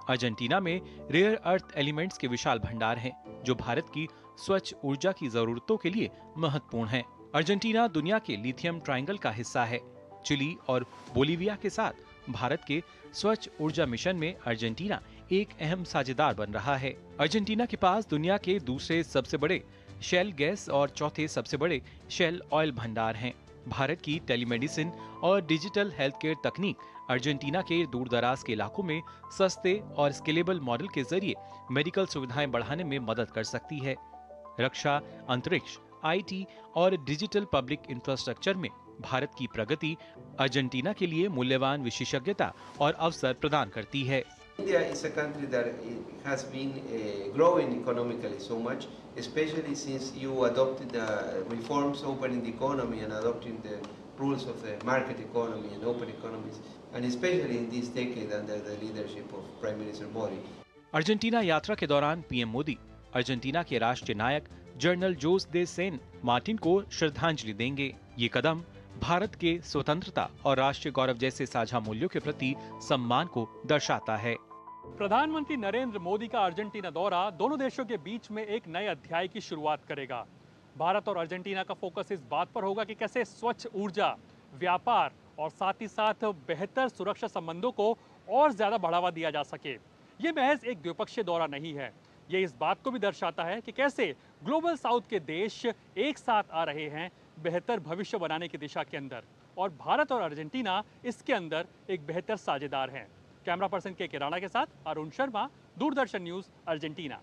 अर्जेंटीना में रेयर अर्थ एलिमेंट्स के विशाल भंडार हैं, जो भारत की स्वच्छ ऊर्जा की जरूरतों के लिए महत्वपूर्ण हैं। अर्जेंटीना दुनिया के लिथियम ट्रायंगल का हिस्सा है। चिली और बोलीविया के साथ भारत के स्वच्छ ऊर्जा मिशन में अर्जेंटीना एक अहम साझेदार बन रहा है। अर्जेंटीना के पास दुनिया के दूसरे सबसे बड़े शेल गैस और चौथे सबसे बड़े शेल ऑयल भंडार हैं। भारत की टेलीमेडिसिन और डिजिटल हेल्थ केयर तकनीक अर्जेंटीना के दूरदराज के इलाकों में सस्ते और स्केलेबल मॉडल के जरिए मेडिकल सुविधाएं बढ़ाने में मदद कर सकती है। रक्षा, अंतरिक्ष, IT और डिजिटल पब्लिक इंफ्रास्ट्रक्चर में भारत की प्रगति अर्जेंटीना के लिए मूल्यवान विशेषज्ञता और अवसर प्रदान करती है। India is a country that has been growing economically so much, especially since you adopted the reforms opening the economy and adopting the rules of the market economy and open economies, and especially in this decade under the leadership of Prime Minister Modi. Argentina यात्रा के दौरान PM Modi Argentina के राष्ट्रीय नायक general जोस दे Sen Martin को श्रद्धांजलि देंगे। ये कदम भारत के स्वतंत्रता और राष्ट्रीय गौरव जैसे साझा मूल्यों के प्रति सम्मान को दर्शाता है। प्रधानमंत्री नरेंद्र मोदी का अर्जेंटीना दौरा दोनों देशों के बीच में एक नए अध्याय की शुरुआत करेगा। भारत और अर्जेंटीना का फोकस इस बात पर होगा कि कैसे स्वच्छ ऊर्जा, व्यापार और साथ ही साथ बेहतर सुरक्षा संबंधों को और ज्यादा बढ़ावा दिया जा सके। ये महज एक द्विपक्षीय दौरा नहीं है, ये इस बात को भी दर्शाता है कि कैसे ग्लोबल साउथ के देश एक साथ आ रहे हैं बेहतर भविष्य बनाने की दिशा के अंदर, और भारत और अर्जेंटीना इसके अंदर एक बेहतर साझेदार हैं। कैमरा पर्सन के राणा के साथ अरुण शर्मा, दूरदर्शन न्यूज, अर्जेंटीना।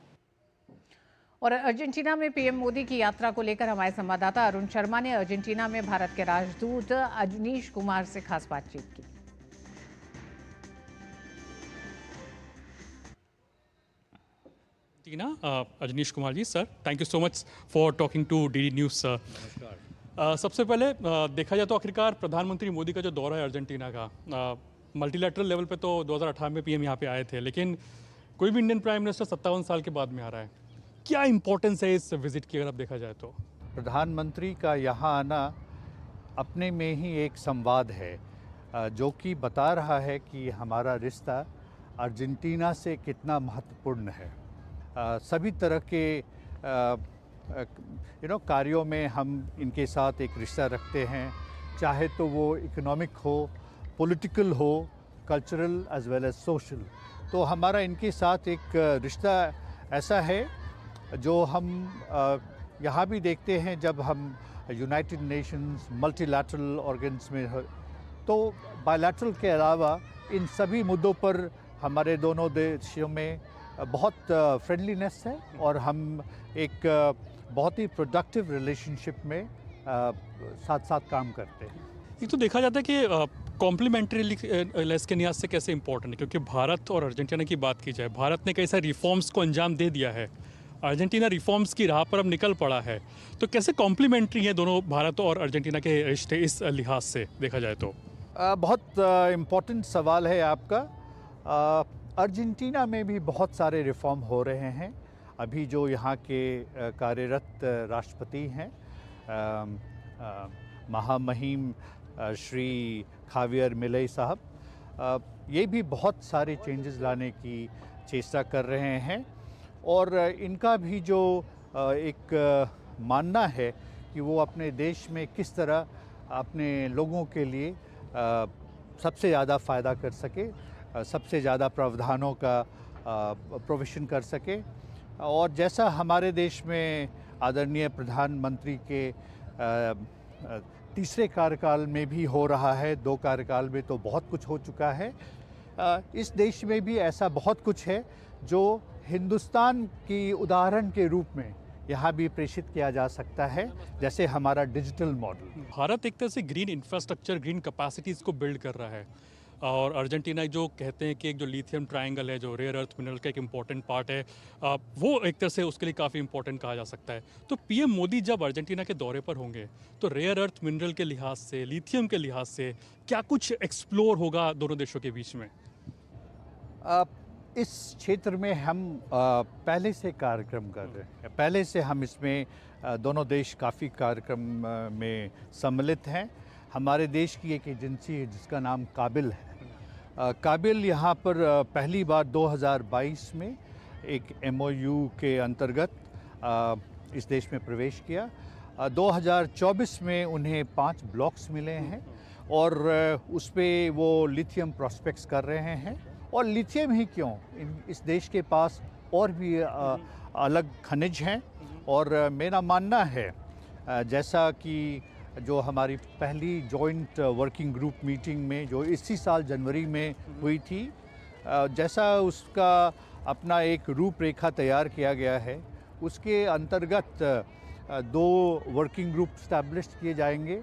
और अर्जेंटीना में पीएम मोदी की यात्रा को लेकर हमारे संवाददाता अरुण शर्मा ने अर्जेंटीना में भारत के राजदूत अजनीश कुमार से खास बातचीत की। Ajneesh Kumar ji, sir, thank you so much for talking to DD news sir. सबसे पहले देखा जाए तो आखिरकार प्रधानमंत्री मोदी का जो दौरा है अर्जेंटीना का, मल्टीलैटरल लेवल पे तो 2018 में पीएम यहाँ पे आए थे, लेकिन कोई भी इंडियन प्राइम मिनिस्टर 57 साल के बाद में आ रहा है। क्या इंपॉर्टेंस है इस विजिट की अगर आप देखा जाए तो? प्रधानमंत्री का यहाँ आना अपने में ही एक संवाद है जो कि बता रहा है कि हमारा रिश्ता अर्जेंटीना से कितना महत्वपूर्ण है। सभी तरह के कार्यों में हम इनके साथ एक रिश्ता रखते हैं, चाहे तो वो इकोनॉमिक हो, पॉलिटिकल हो, cultural as well as social. तो हमारा इनके साथ एक रिश्ता ऐसा है जो हम यहाँ भी देखते हैं जब हम यूनाइटेड नेशंस मल्टीलैटरल ऑर्गन्स में तो बायलैटरल के अलावा इन सभी मुद्दों पर हमारे दोनों देशों में बहुत फ्रेंडलीनेस है और हम एक बहुत ही प्रोडक्टिव रिलेशनशिप में साथ साथ काम करते हैं। ये तो देखा जाता है कि कॉम्प्लीमेंट्री लेस के लिहाज से कैसे इंपॉर्टेंट है, क्योंकि भारत और अर्जेंटीना की बात की जाए, भारत ने कई सारे रिफॉर्म्स को अंजाम दे दिया है, अर्जेंटीना रिफॉर्म्स की राह पर अब निकल पड़ा है, तो कैसे कॉम्प्लीमेंट्री है दोनों भारत और अर्जेंटीना के रिश्ते इस लिहाज से देखा जाए तो? बहुत इम्पोर्टेंट सवाल है आपका। अर्जेंटीना में भी बहुत सारे रिफॉर्म हो रहे हैं। अभी जो यहाँ के कार्यरत राष्ट्रपति हैं महामहिम श्री खावियर मिलेई साहब, ये भी बहुत सारे चेंजेस लाने की चेष्टा कर रहे हैं और इनका भी जो एक मानना है कि वो अपने देश में किस तरह अपने लोगों के लिए सबसे ज़्यादा फ़ायदा कर सके, सबसे ज़्यादा प्रावधानों का प्रोविज़न कर सके। और जैसा हमारे देश में आदरणीय प्रधानमंत्री के तीसरे कार्यकाल में भी हो रहा है, 2 कार्यकाल में तो बहुत कुछ हो चुका है, इस देश में भी ऐसा बहुत कुछ है जो हिंदुस्तान की उदाहरण के रूप में यहाँ भी प्रेषित किया जा सकता है, जैसे हमारा डिजिटल मॉडल। भारत एक तरह से ग्रीन इंफ्रास्ट्रक्चर, ग्रीन कैपेसिटीज़ को बिल्ड कर रहा है और अर्जेंटीना जो कहते हैं कि एक जो लिथियम ट्रायंगल है, जो रेयर अर्थ मिनरल का एक इम्पॉर्टेंट पार्ट है, वो एक तरह से उसके लिए काफ़ी इंपॉर्टेंट कहा जा सकता है। तो पीएम मोदी जब अर्जेंटीना के दौरे पर होंगे तो रेयर अर्थ मिनरल के लिहाज से, लिथियम के लिहाज से क्या कुछ एक्सप्लोर होगा दोनों देशों के बीच में? इस क्षेत्र में हम पहले से कार्यक्रम कर रहे हैं, पहले से हम इसमें दोनों देश काफ़ी कार्यक्रम में सम्मिलित हैं। हमारे देश की एक एजेंसी है जिसका नाम काबिल है। काबिल यहाँ पर पहली बार 2022 में एक MOU के अंतर्गत इस देश में प्रवेश किया। 2024 में उन्हें 5 ब्लॉक्स मिले हैं और उस पर वो लिथियम प्रोस्पेक्ट्स कर रहे हैं। और लिथियम ही क्यों, इस देश के पास और भी अलग खनिज हैं और मेरा मानना है जैसा कि जो हमारी पहली जॉइंट वर्किंग ग्रुप मीटिंग में जो इसी साल जनवरी में हुई थी, जैसा उसका अपना एक रूपरेखा तैयार किया गया है, उसके अंतर्गत 2 वर्किंग ग्रुप स्टैब्लिश किए जाएंगे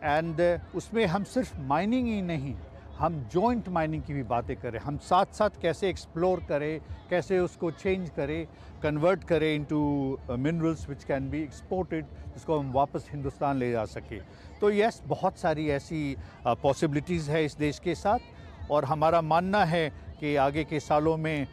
एंड उसमें हम सिर्फ माइनिंग ही नहीं, हम जॉइंट माइनिंग की भी बातें करें, हम साथ साथ कैसे एक्सप्लोर करें, कैसे उसको चेंज करें, कन्वर्ट करें into minerals which can be exported, जिसको हम वापस हिंदुस्तान ले जा सके। तो यस, बहुत सारी ऐसी पॉसिबिलिटीज़ है इस देश के साथ और हमारा मानना है कि आगे के सालों में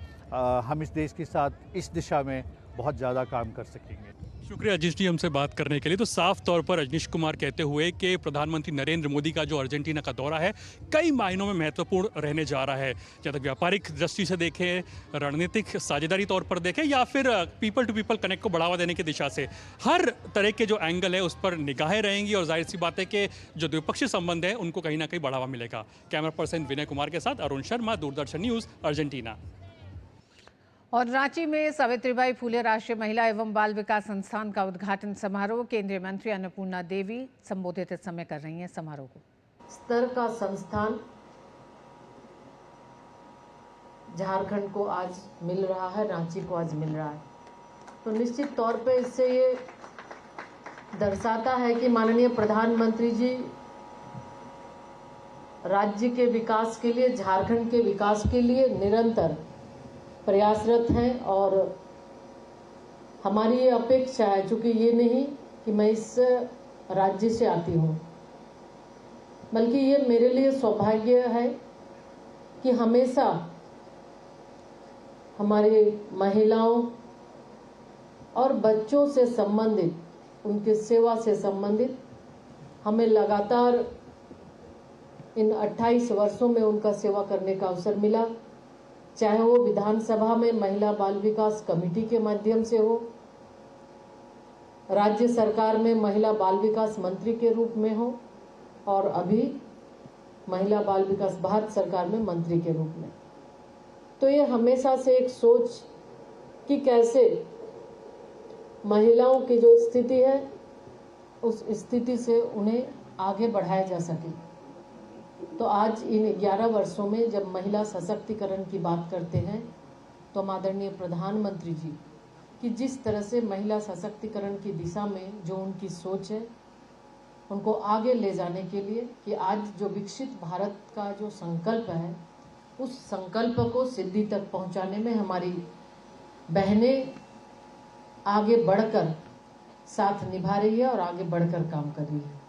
हम इस देश के साथ इस दिशा में बहुत ज़्यादा काम कर सकेंगे। शुक्रिया अजीश जी हमसे बात करने के लिए। तो साफ तौर पर रजनीश कुमार कहते हुए कि प्रधानमंत्री नरेंद्र मोदी का जो अर्जेंटीना का दौरा है कई मायनों में महत्वपूर्ण रहने जा रहा है, चाहे तो व्यापारिक दृष्टि से देखें, रणनीतिक साझेदारी तौर पर देखें या फिर पीपल टू पीपल कनेक्ट को बढ़ावा देने की दिशा से, हर तरह के जो एंगल है उस पर निगाहें रहेंगी और जाहिर सी बात है कि जो द्विपक्षीय संबंध है उनको कहीं ना कहीं बढ़ावा मिलेगा। कैमरा पर्सन विनय कुमार के साथ अरुण शर्मा, दूरदर्शन न्यूज़, अर्जेंटीना। और रांची में सावित्रीबाई फूले राष्ट्रीय महिला एवं बाल विकास संस्थान का उद्घाटन समारोह केंद्रीय मंत्री अन्नपूर्णा देवी संबोधित इस समय कर रही हैं समारोह को। स्तर का संस्थान झारखंड को आज मिल रहा है, रांची को आज मिल रहा है, तो निश्चित तौर पे इससे ये दर्शाता है कि माननीय प्रधानमंत्री जी राज्य के विकास के लिए, झारखंड के विकास के लिए निरंतर प्रयासरत हैं और हमारी ये अपेक्षा है, चूँकि ये नहीं कि मैं इस राज्य से आती हूँ, बल्कि ये मेरे लिए सौभाग्य है कि हमेशा हमारी महिलाओं और बच्चों से संबंधित, उनकी सेवा से संबंधित हमें लगातार इन 28 वर्षों में उनका सेवा करने का अवसर मिला, चाहे वो विधानसभा में महिला बाल विकास कमेटी के माध्यम से हो, राज्य सरकार में महिला बाल विकास मंत्री के रूप में हो और अभी महिला बाल विकास भारत सरकार में मंत्री के रूप में। तो ये हमेशा से एक सोच कि कैसे महिलाओं की जो स्थिति है उस स्थिति से उन्हें आगे बढ़ाया जा सके। तो आज इन 11 वर्षों में जब महिला सशक्तिकरण की बात करते हैं तो हम आदरणीय प्रधानमंत्री जी की जिस तरह से महिला सशक्तिकरण की दिशा में जो उनकी सोच है, उनको आगे ले जाने के लिए कि आज जो विकसित भारत का जो संकल्प है, उस संकल्प को सिद्धि तक पहुंचाने में हमारी बहनें आगे बढ़कर साथ निभा रही है और आगे बढ़कर काम कर रही है।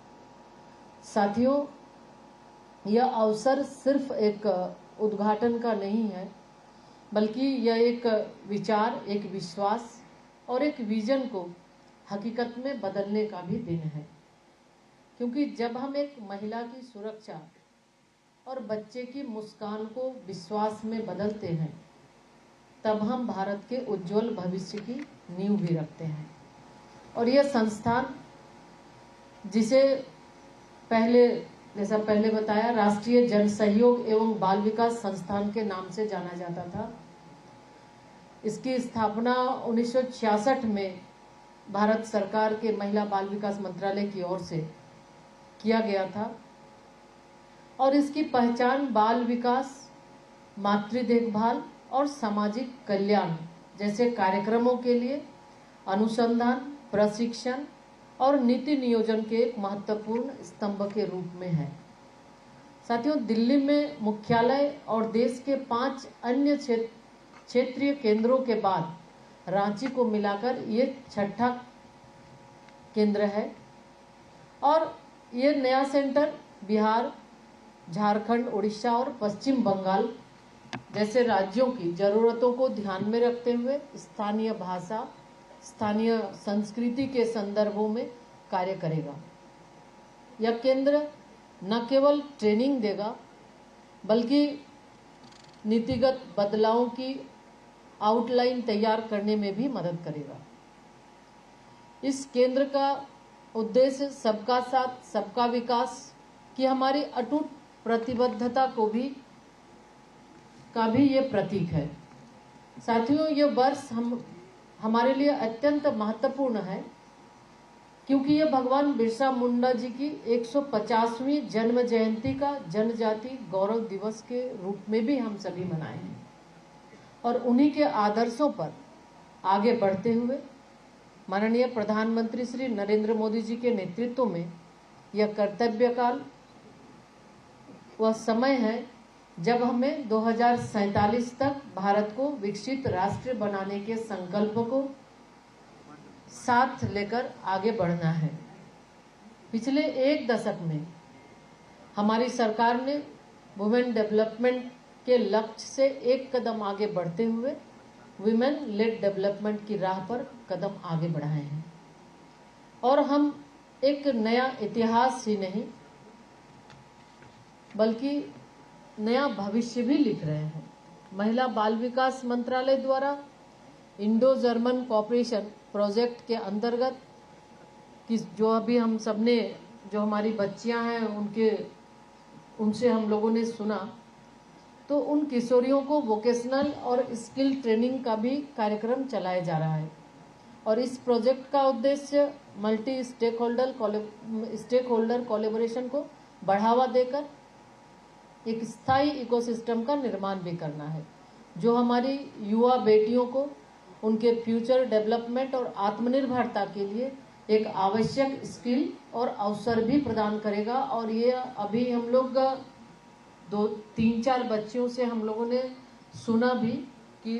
साथियों, यह अवसर सिर्फ एक उद्घाटन का नहीं है, बल्कि यह एक विचार, एक विश्वास और एक विजन को हकीकत में बदलने का भी दिन है। क्योंकि जब हम एक महिला की सुरक्षा और बच्चे की मुस्कान को विश्वास में बदलते हैं, तब हम भारत के उज्जवल भविष्य की नींव भी रखते हैं। और यह संस्थान, जिसे जैसा पहले बताया, राष्ट्रीय जन सहयोग एवं बाल विकास संस्थान के नाम से जाना जाता था, इसकी स्थापना 1966 में भारत सरकार के महिला बाल विकास मंत्रालय की ओर से किया गया था और इसकी पहचान बाल विकास, मातृ देखभाल और सामाजिक कल्याण जैसे कार्यक्रमों के लिए अनुसंधान, प्रशिक्षण और नीति नियोजन के एक महत्वपूर्ण स्तंभ के रूप में है। साथियों, दिल्ली में मुख्यालय और देश के 5 अन्य क्षेत्रीय केंद्रों के बाद रांची को मिलाकर ये 6ठा केंद्र है और ये नया सेंटर बिहार, झारखंड, उड़ीसा और पश्चिम बंगाल जैसे राज्यों की जरूरतों को ध्यान में रखते हुए स्थानीय भाषा, स्थानीय संस्कृति के संदर्भों में कार्य करेगा। यह केंद्र न केवल ट्रेनिंग देगा, बल्कि नीतिगत बदलावों की आउटलाइन तैयार करने में भी मदद करेगा। इस केंद्र का उद्देश्य सबका साथ, सबका विकास की हमारी अटूट प्रतिबद्धता का भी ये प्रतीक है। साथियों, ये वर्ष हमारे लिए अत्यंत महत्वपूर्ण है क्योंकि ये भगवान बिरसा मुंडा जी की 150वीं जन्म जयंती का जनजाति गौरव दिवस के रूप में भी हम सभी मनाए हैं। और उन्हीं के आदर्शों पर आगे बढ़ते हुए माननीय प्रधानमंत्री श्री नरेंद्र मोदी जी के नेतृत्व में यह कर्तव्य काल वह समय है जब हमें 2047 तक भारत को विकसित राष्ट्र बनाने के संकल्प को साथ लेकर आगे बढ़ना है। पिछले एक दशक में हमारी सरकार ने वुमेन डेवलपमेंट के लक्ष्य से एक कदम आगे बढ़ते हुए वुमेन लेड डेवलपमेंट की राह पर कदम आगे बढ़ाए हैं और हम एक नया इतिहास ही नहीं बल्कि नया भविष्य भी लिख रहे हैं। महिला बाल विकास मंत्रालय द्वारा इंडो जर्मन कोऑपरेशन प्रोजेक्ट के अंतर्गत कि जो अभी हम सबने जो हमारी बच्चियां हैं उनसे हम लोगों ने सुना, तो उन किशोरियों को वोकेशनल और स्किल ट्रेनिंग का भी कार्यक्रम चलाया जा रहा है। और इस प्रोजेक्ट का उद्देश्य मल्टी स्टेक होल्डर कोलैबोरेशन को बढ़ावा देकर एक स्थायी इकोसिस्टम का निर्माण भी करना है, जो हमारी युवा बेटियों को उनके फ्यूचर डेवलपमेंट और आत्मनिर्भरता के लिए एक आवश्यक स्किल और अवसर भी प्रदान करेगा। और ये अभी हम लोग 2-3-4 बच्चियों से हम लोगों ने सुना भी कि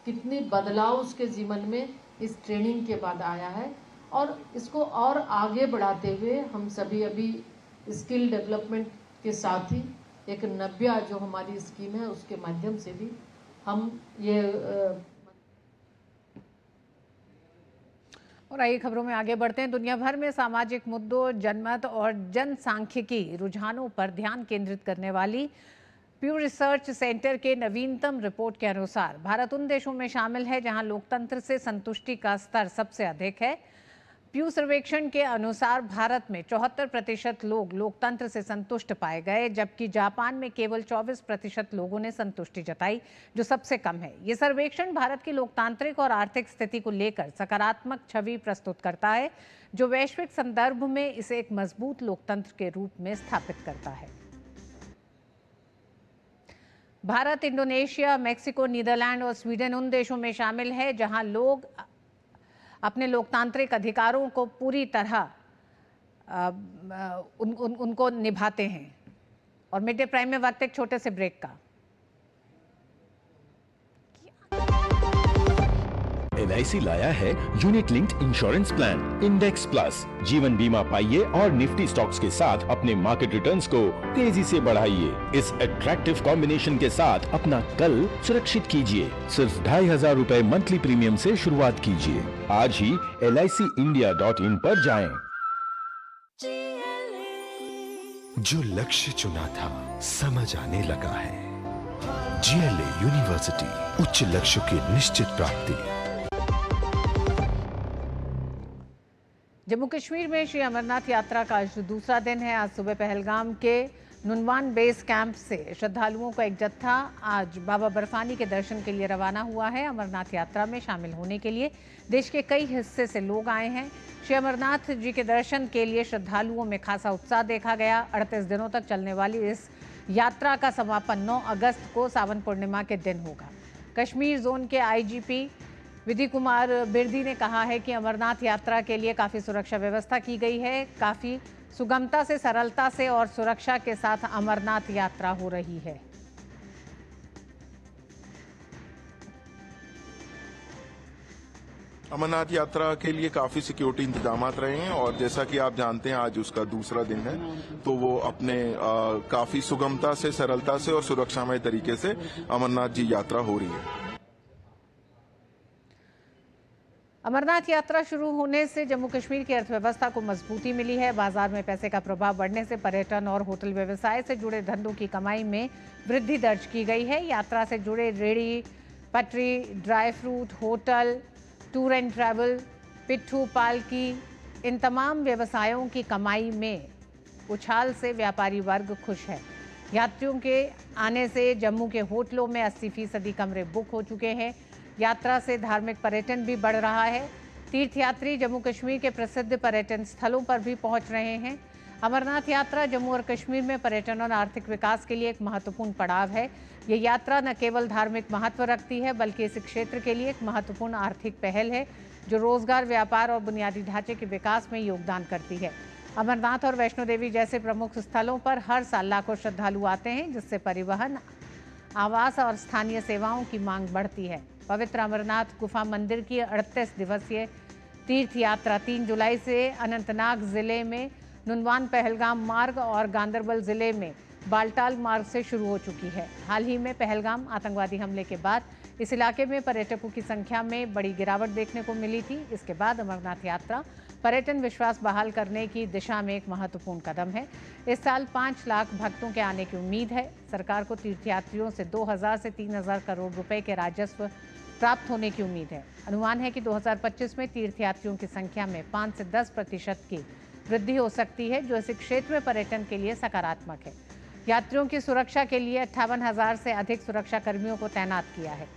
कितनी बदलाव उसके जीवन में इस ट्रेनिंग के बाद आया है। और इसको और आगे बढ़ाते हुए हम सभी अभी स्किल डेवलपमेंट के साथ ही एक नव्या जो हमारी स्कीम है उसके माध्यम से भी हम ये और आइए खबरों में आगे बढ़ते हैं। दुनिया भर में सामाजिक मुद्दों, जनमत और जनसांख्यिकी रुझानों पर ध्यान केंद्रित करने वाली प्यू रिसर्च सेंटर के नवीनतम रिपोर्ट के अनुसार भारत उन देशों में शामिल है जहां लोकतंत्र से संतुष्टि का स्तर सबसे अधिक है। प्यू सर्वेक्षण के अनुसार भारत में 74% लोग लोकतंत्र से संतुष्ट पाए गए, जबकि जापान में केवल 24% लोगों ने संतुष्टि जताई, जो सबसे कम है। ये सर्वेक्षण भारत की लोकतांत्रिक और आर्थिक स्थिति को लेकर सकारात्मक छवि प्रस्तुत करता है, जो वैश्विक संदर्भ में इसे एक मजबूत लोकतंत्र के रूप में स्थापित करता है। भारत, इंडोनेशिया, मेक्सिको, नीदरलैंड और स्वीडन उन देशों में शामिल है जहां लोग अपने लोकतांत्रिक अधिकारों को पूरी तरह उनको निभाते हैं। और मिड डे प्राइम में वक्त एक छोटे से ब्रेक का। LIC लाया है unit linked insurance plan index plus. जीवन बीमा पाइए और निफ्टी स्टॉक्स के साथ अपने मार्केट रिटर्न्स को तेजी से बढ़ाइए। इस अट्रैक्टिव कॉम्बिनेशन के साथ अपना कल सुरक्षित कीजिए। सिर्फ 2500 रुपए मंथली प्रीमियम से शुरुआत कीजिए। आज ही LICindia.in पर जाएं। जो लक्ष्य चुना था समझ आने लगा है। GLA यूनिवर्सिटी, उच्च लक्ष्य की निश्चित प्राप्ति। जम्मू कश्मीर में श्री अमरनाथ यात्रा का आज दूसरा दिन है। आज सुबह पहलगाम के नुनवान बेस कैंप से श्रद्धालुओं का एक जत्था आज बाबा बर्फानी के दर्शन के लिए रवाना हुआ है। अमरनाथ यात्रा में शामिल होने के लिए देश के कई हिस्से से लोग आए हैं। श्री अमरनाथ जी के दर्शन के लिए श्रद्धालुओं में खासा उत्साह देखा गया। 38 दिनों तक चलने वाली इस यात्रा का समापन 9 अगस्त को सावन पूर्णिमा के दिन होगा। कश्मीर जोन के IGP विधि कुमार बिरदी ने कहा है कि अमरनाथ यात्रा के लिए काफ़ी सुरक्षा व्यवस्था की गई है। काफ़ी सुगमता से, सरलता से और सुरक्षा के साथ अमरनाथ यात्रा हो रही है। अमरनाथ यात्रा के लिए काफी सिक्योरिटी इंतजाम रहे हैं और जैसा कि आप जानते हैं आज उसका दूसरा दिन है, तो वो अपने काफी सुगमता से, सरलता से और सुरक्षामय तरीके से अमरनाथ जी यात्रा हो रही है। अमरनाथ यात्रा शुरू होने से जम्मू कश्मीर की अर्थव्यवस्था को मजबूती मिली है। बाजार में पैसे का प्रभाव बढ़ने से पर्यटन और होटल व्यवसाय से जुड़े धंधों की कमाई में वृद्धि दर्ज की गई है। यात्रा से जुड़े रेहड़ी पटरी, dry fruit, hotel, tour and travel, पिट्ठू, पालकी, इन तमाम व्यवसायों की कमाई में उछाल से व्यापारी वर्ग खुश है। यात्रियों के आने से जम्मू के होटलों में 80% कमरे बुक हो चुके हैं। यात्रा से धार्मिक पर्यटन भी बढ़ रहा है। तीर्थयात्री जम्मू कश्मीर के प्रसिद्ध पर्यटन स्थलों पर भी पहुंच रहे हैं। अमरनाथ यात्रा जम्मू और कश्मीर में पर्यटन और आर्थिक विकास के लिए एक महत्वपूर्ण पड़ाव है। ये यात्रा न केवल धार्मिक महत्व रखती है बल्कि इस क्षेत्र के लिए एक महत्वपूर्ण आर्थिक पहल है जो रोजगार, व्यापार और बुनियादी ढांचे के विकास में योगदान करती है। अमरनाथ और वैष्णो देवी जैसे प्रमुख स्थलों पर हर साल लाखों श्रद्धालु आते हैं, जिससे परिवहन, आवास और स्थानीय सेवाओं की मांग बढ़ती है। पवित्र अमरनाथ गुफा मंदिर की 38 दिवसीय तीर्थ यात्रा 3 जुलाई से अनंतनाग जिले में नुनवान पहलगाम मार्ग और गांदरबल जिले में बालटाल मार्ग से शुरू हो चुकी है। हाल ही में पहलगाम आतंकवादी हमले के बाद इस इलाके में पर्यटकों की संख्या में बड़ी गिरावट देखने को मिली थी। इसके बाद अमरनाथ यात्रा पर्यटन विश्वास बहाल करने की दिशा में एक महत्वपूर्ण कदम है। इस साल 5 लाख भक्तों के आने की उम्मीद है। सरकार को तीर्थयात्रियों से 2000 से 3000 करोड़ रुपए के राजस्व प्राप्त होने की उम्मीद है। अनुमान है कि 2025 में तीर्थयात्रियों की संख्या में 5 से 10% की वृद्धि हो सकती है, जो इस क्षेत्र में पर्यटन के लिए सकारात्मक है। यात्रियों की सुरक्षा के लिए 58,000 से अधिक सुरक्षा कर्मियों को तैनात किया है।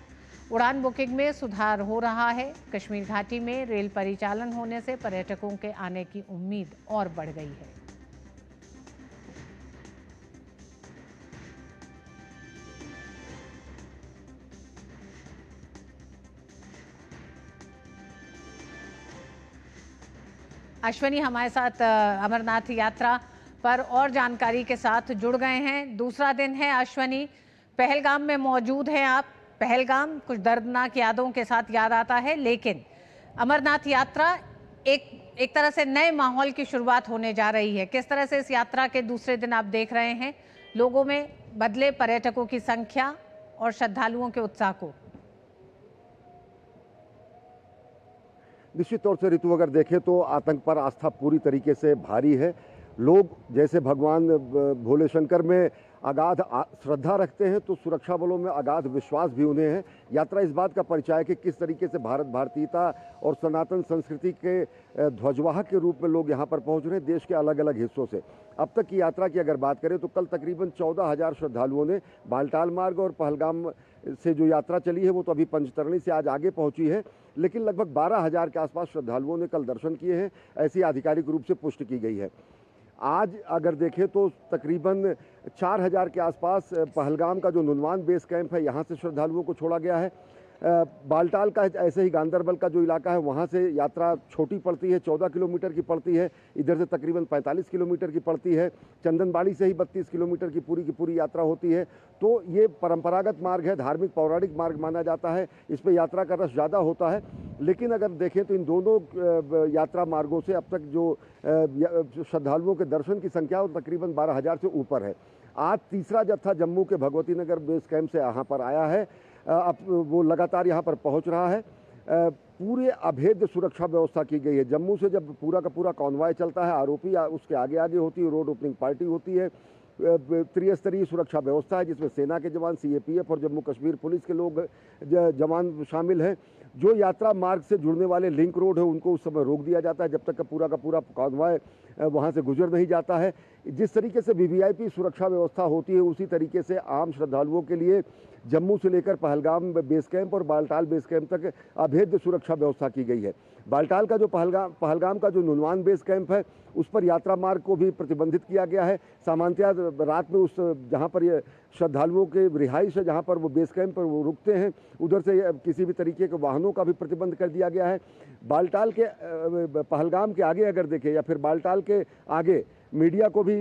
उड़ान बुकिंग में सुधार हो रहा है। कश्मीर घाटी में रेल परिचालन होने से पर्यटकों के आने की उम्मीद और बढ़ गई है। अश्वनी हमारे साथ अमरनाथ यात्रा पर और जानकारी के साथ जुड़ गए हैं। दूसरा दिन है अश्वनी, पहलगाम में मौजूद हैं आप। पहलगाम कुछ दर्दनाक यादों के साथ याद आता है, लेकिन अमरनाथ यात्रा एक तरह से नए माहौल की शुरुआत होने जा रही है। किस तरह से इस यात्रा के दूसरे दिन आप देख रहे हैं लोगों में बदले पर्यटकों की संख्या और श्रद्धालुओं के उत्साह को? निश्चित तौर से ऋतु अगर देखें तो आतंक पर आस्था पूरी तरीके से भारी है। लोग जैसे भगवान भोले शंकर में अगाध श्रद्धा रखते हैं तो सुरक्षा बलों में अगाध विश्वास भी उन्हें है। यात्रा इस बात का परिचय है कि किस तरीके से भारत भारतीयता और सनातन संस्कृति के ध्वजवाहक के रूप में लोग यहाँ पर पहुँच रहे हैं देश के अलग अलग हिस्सों से। अब तक की यात्रा की अगर बात करें तो कल तकरीबन 14,000 श्रद्धालुओं ने बालटाल मार्ग और पहलगाम से जो यात्रा चली है वो तो अभी पंचतरणी से आज आगे पहुंची है, लेकिन लगभग 12,000 के आसपास श्रद्धालुओं ने कल दर्शन किए हैं, ऐसी आधिकारिक रूप से पुष्टि की गई है। आज अगर देखें तो तकरीबन 4,000 के आसपास पहलगाम का जो नुनवान बेस कैंप है यहाँ से श्रद्धालुओं को छोड़ा गया है। बालटाल का ऐसे ही गांदरबल का जो इलाका है वहाँ से यात्रा छोटी पड़ती है, 14 किलोमीटर की पड़ती है, इधर से तकरीबन 45 किलोमीटर की पड़ती है। चंदनबाड़ी से ही 32 किलोमीटर की पूरी यात्रा होती है। तो ये परंपरागत मार्ग है, धार्मिक पौराणिक मार्ग माना जाता है, इस पर यात्रा का रस ज़्यादा होता है। लेकिन अगर देखें तो इन दोनों यात्रा मार्गों से अब तक जो श्रद्धालुओं के दर्शन की संख्या वो तकरीबन 12,000 से ऊपर है। आज तीसरा जत्था जम्मू के भगवती नगर बेस कैंप से यहाँ पर आया है। अब वो लगातार यहाँ पर पहुँच रहा है। पूरे अभेद्य सुरक्षा व्यवस्था की गई है। जम्मू से जब पूरा का पूरा कॉन्वॉय चलता है, आरोपी उसके आगे आगे होती है, रोड ओपनिंग पार्टी होती है, त्रिस्तरीय सुरक्षा व्यवस्था है जिसमें सेना के जवान, सीएपीएफ और जम्मू कश्मीर पुलिस के लोग जवान शामिल हैं। जो यात्रा मार्ग से जुड़ने वाले लिंक रोड है उनको उस समय रोक दिया जाता है जब तक का पूरा कॉन्वॉय वहाँ से गुजर नहीं जाता है। जिस तरीके से वीवीआईपी सुरक्षा व्यवस्था होती है उसी तरीके से आम श्रद्धालुओं के लिए जम्मू से लेकर पहलगाम बेस कैंप और बालटाल बेस कैंप तक अभेद्य सुरक्षा व्यवस्था की गई है। बालटाल का जो पहलगाम का जो नुनवान बेस कैंप है उस पर यात्रा मार्ग को भी प्रतिबंधित किया गया है। सामान्यतः रात में उस जहाँ पर ये श्रद्धालुओं के रिहाइश है, जहाँ पर वो बेस कैंप पर वो रुकते हैं, उधर से किसी भी तरीके के वाहनों का भी प्रतिबंध कर दिया गया है। बालटाल के पहलगाम के आगे अगर देखें या फिर बालटाल के आगे मीडिया को भी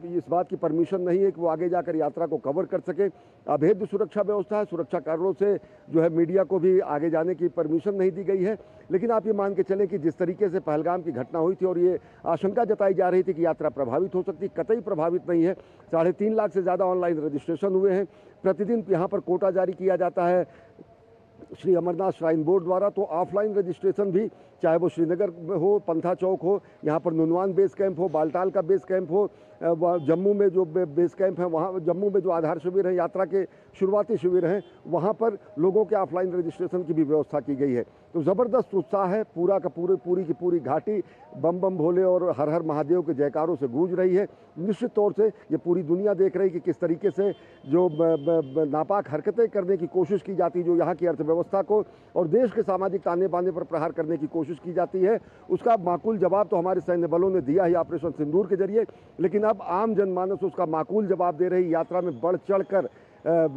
इस बात की परमिशन नहीं है कि वो आगे जाकर यात्रा को कवर कर सके। अभेद्य सुरक्षा व्यवस्था है, सुरक्षा कारणों से जो है मीडिया को भी आगे जाने की परमिशन नहीं दी गई है। लेकिन आप ये मान के चलें कि जिस तरीके से पहलगाम की घटना हुई थी और ये आशंका जताई जा रही थी कि यात्रा प्रभावित हो सकती, कतई प्रभावित नहीं है। 3.5 लाख से ज़्यादा ऑनलाइन रजिस्ट्रेशन हुए हैं। प्रतिदिन यहाँ पर कोटा जारी किया जाता है श्री अमरनाथ श्राइन बोर्ड द्वारा। तो ऑफलाइन रजिस्ट्रेशन भी, चाहे वो श्रीनगर में हो, पंथा चौक हो, यहाँ पर नुनवान बेस कैंप हो, बालटाल का बेस कैंप हो, जम्मू में जो बेस कैंप है, वहाँ जम्मू में जो आधार शिविर हैं, यात्रा के शुरुआती शिविर हैं, वहाँ पर लोगों के ऑफलाइन रजिस्ट्रेशन की भी व्यवस्था की गई है। तो ज़बरदस्त उत्साह है, पूरी की पूरी घाटी बम बम भोले और हर हर महादेव के जयकारों से गूंज रही है। निश्चित तौर से ये पूरी दुनिया देख रही कि किस तरीके से जो नापाक हरकतें करने की कोशिश की जाती, जो यहाँ की अर्थव्यवस्था को और देश के सामाजिक ताने बाने पर प्रहार करने की कोशिश की जाती है, उसका माकूल जवाब तो हमारे सैन्य बलों ने दिया ही ऑपरेशन सिंदूर के जरिए। लेकिन अब आम जनमानस उसका माकूल जवाब दे रही, यात्रा में बढ़ चढ़ कर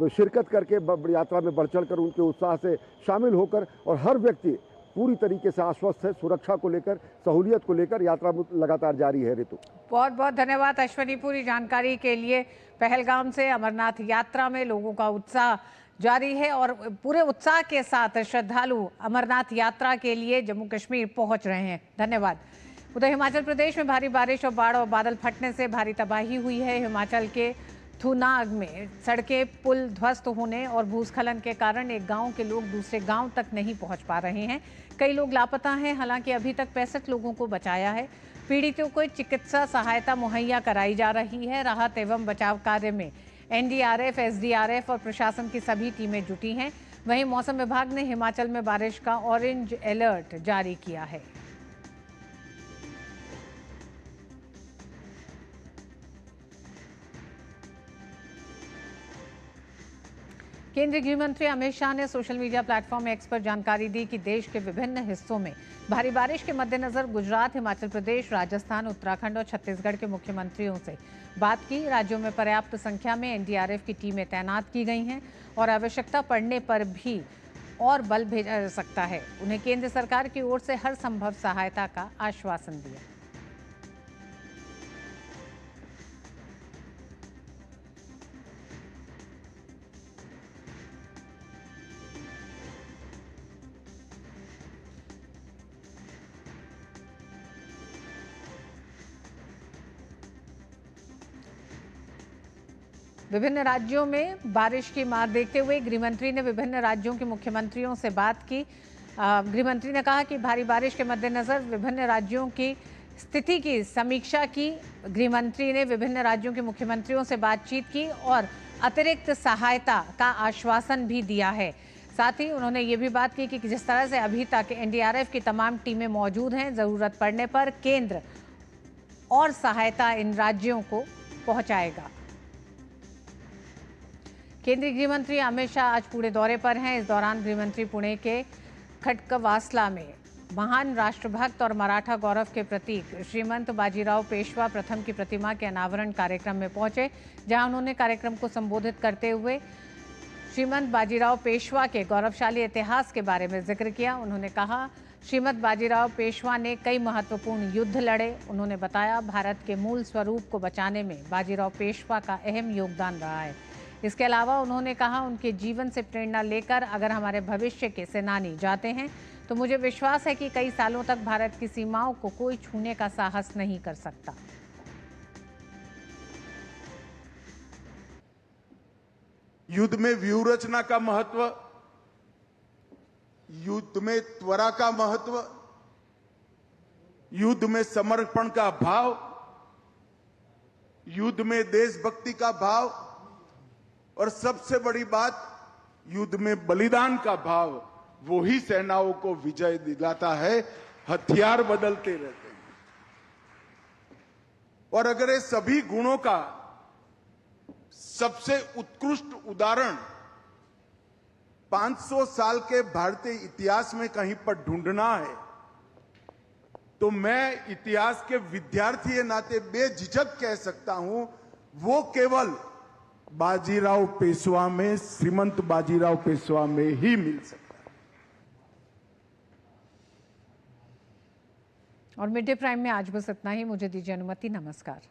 शिरकत करके, यात्रा में बढ़ चढ़ कर उनके उत्साह से शामिल होकर, और हर व्यक्ति पूरी तरीके से आश्वस्त है सुरक्षा को लेकर, सहूलियत को लेकर। यात्रा लगातार जारी है। ऋतु, बहुत बहुत धन्यवाद अश्वनी, पूरी जानकारी के लिए। पहलगाम से अमरनाथ यात्रा में लोगों का उत्साह जारी है और पूरे उत्साह के साथ श्रद्धालु अमरनाथ यात्रा के लिए जम्मू कश्मीर पहुंच रहे हैं। धन्यवाद। उधर हिमाचल प्रदेश में भारी बारिश और बाढ़ और बादल फटने से भारी तबाही हुई है। हिमाचल के थुनाग में सड़कें, पुल ध्वस्त होने और भूस्खलन के कारण एक गांव के लोग दूसरे गांव तक नहीं पहुंच पा रहे हैं। कई लोग लापता हैं। हालांकि अभी तक 65 लोगों को बचाया है। पीड़ितों को चिकित्सा सहायता मुहैया कराई जा रही है। राहत एवं बचाव कार्य में एनडीआरएफ, एसडीआरएफ और प्रशासन की सभी टीमें जुटी हैं। वहीं मौसम विभाग ने हिमाचल में बारिश का ऑरेंज अलर्ट जारी किया है। केंद्रीय गृह मंत्री अमित शाह ने सोशल मीडिया प्लेटफॉर्म एक्स पर जानकारी दी कि देश के विभिन्न हिस्सों में भारी बारिश के मद्देनजर गुजरात, हिमाचल प्रदेश, राजस्थान, उत्तराखंड और छत्तीसगढ़ के मुख्यमंत्रियों से बात की। राज्यों में पर्याप्त संख्या में एनडीआरएफ की टीमें तैनात की गई हैं और आवश्यकता पड़ने पर भी और बल भेजा जा सकता है। उन्हें केंद्र सरकार की ओर से हर संभव सहायता का आश्वासन दिया। विभिन्न राज्यों में बारिश की मार देखते हुए गृहमंत्री ने विभिन्न राज्यों के मुख्यमंत्रियों से बात की। गृहमंत्री ने कहा कि भारी बारिश के मद्देनजर विभिन्न राज्यों की स्थिति की समीक्षा की। गृहमंत्री ने विभिन्न राज्यों के मुख्यमंत्रियों से बातचीत की और अतिरिक्त सहायता का आश्वासन भी दिया है। साथ ही उन्होंने ये भी बात की कि जिस तरह से अभी तक एनडीआरएफ की तमाम टीमें मौजूद हैं, ज़रूरत पड़ने पर केंद्र और सहायता इन राज्यों को पहुंचाएगा। केंद्रीय गृहमंत्री अमित शाह आज पुणे दौरे पर हैं। इस दौरान गृहमंत्री पुणे के खटकवासला में महान राष्ट्रभक्त और मराठा गौरव के प्रतीक श्रीमंत बाजीराव पेशवा प्रथम की प्रतिमा के अनावरण कार्यक्रम में पहुंचे, जहां उन्होंने कार्यक्रम को संबोधित करते हुए श्रीमंत बाजीराव पेशवा के गौरवशाली इतिहास के बारे में जिक्र किया। उन्होंने कहा, श्रीमंत बाजीराव पेशवा ने कई महत्वपूर्ण युद्ध लड़े। उन्होंने बताया, भारत के मूल स्वरूप को बचाने में बाजीराव पेशवा का अहम योगदान रहा है। इसके अलावा उन्होंने कहा, उनके जीवन से प्रेरणा लेकर अगर हमारे भविष्य के सेनानी जाते हैं तो मुझे विश्वास है कि कई सालों तक भारत की सीमाओं को कोई छूने का साहस नहीं कर सकता। युद्ध में व्यूह रचना का महत्व, युद्ध में त्वरा का महत्व, युद्ध में समर्पण का भाव, युद्ध में देशभक्ति का भाव और सबसे बड़ी बात, युद्ध में बलिदान का भाव, वो ही सेनाओं को विजय दिलाता है। हथियार बदलते रहते हैं और अगर ये सभी गुणों का सबसे उत्कृष्ट उदाहरण 500 साल के भारतीय इतिहास में कहीं पर ढूंढना है तो मैं इतिहास के विद्यार्थी के नाते बेझिझक कह सकता हूं, वो केवल बाजीराव पेशवा में, श्रीमंत बाजीराव पेशवा में ही मिल सकता है। और मिड डे प्राइम में आज बस इतना ही। मुझे दीजिए अनुमति। नमस्कार।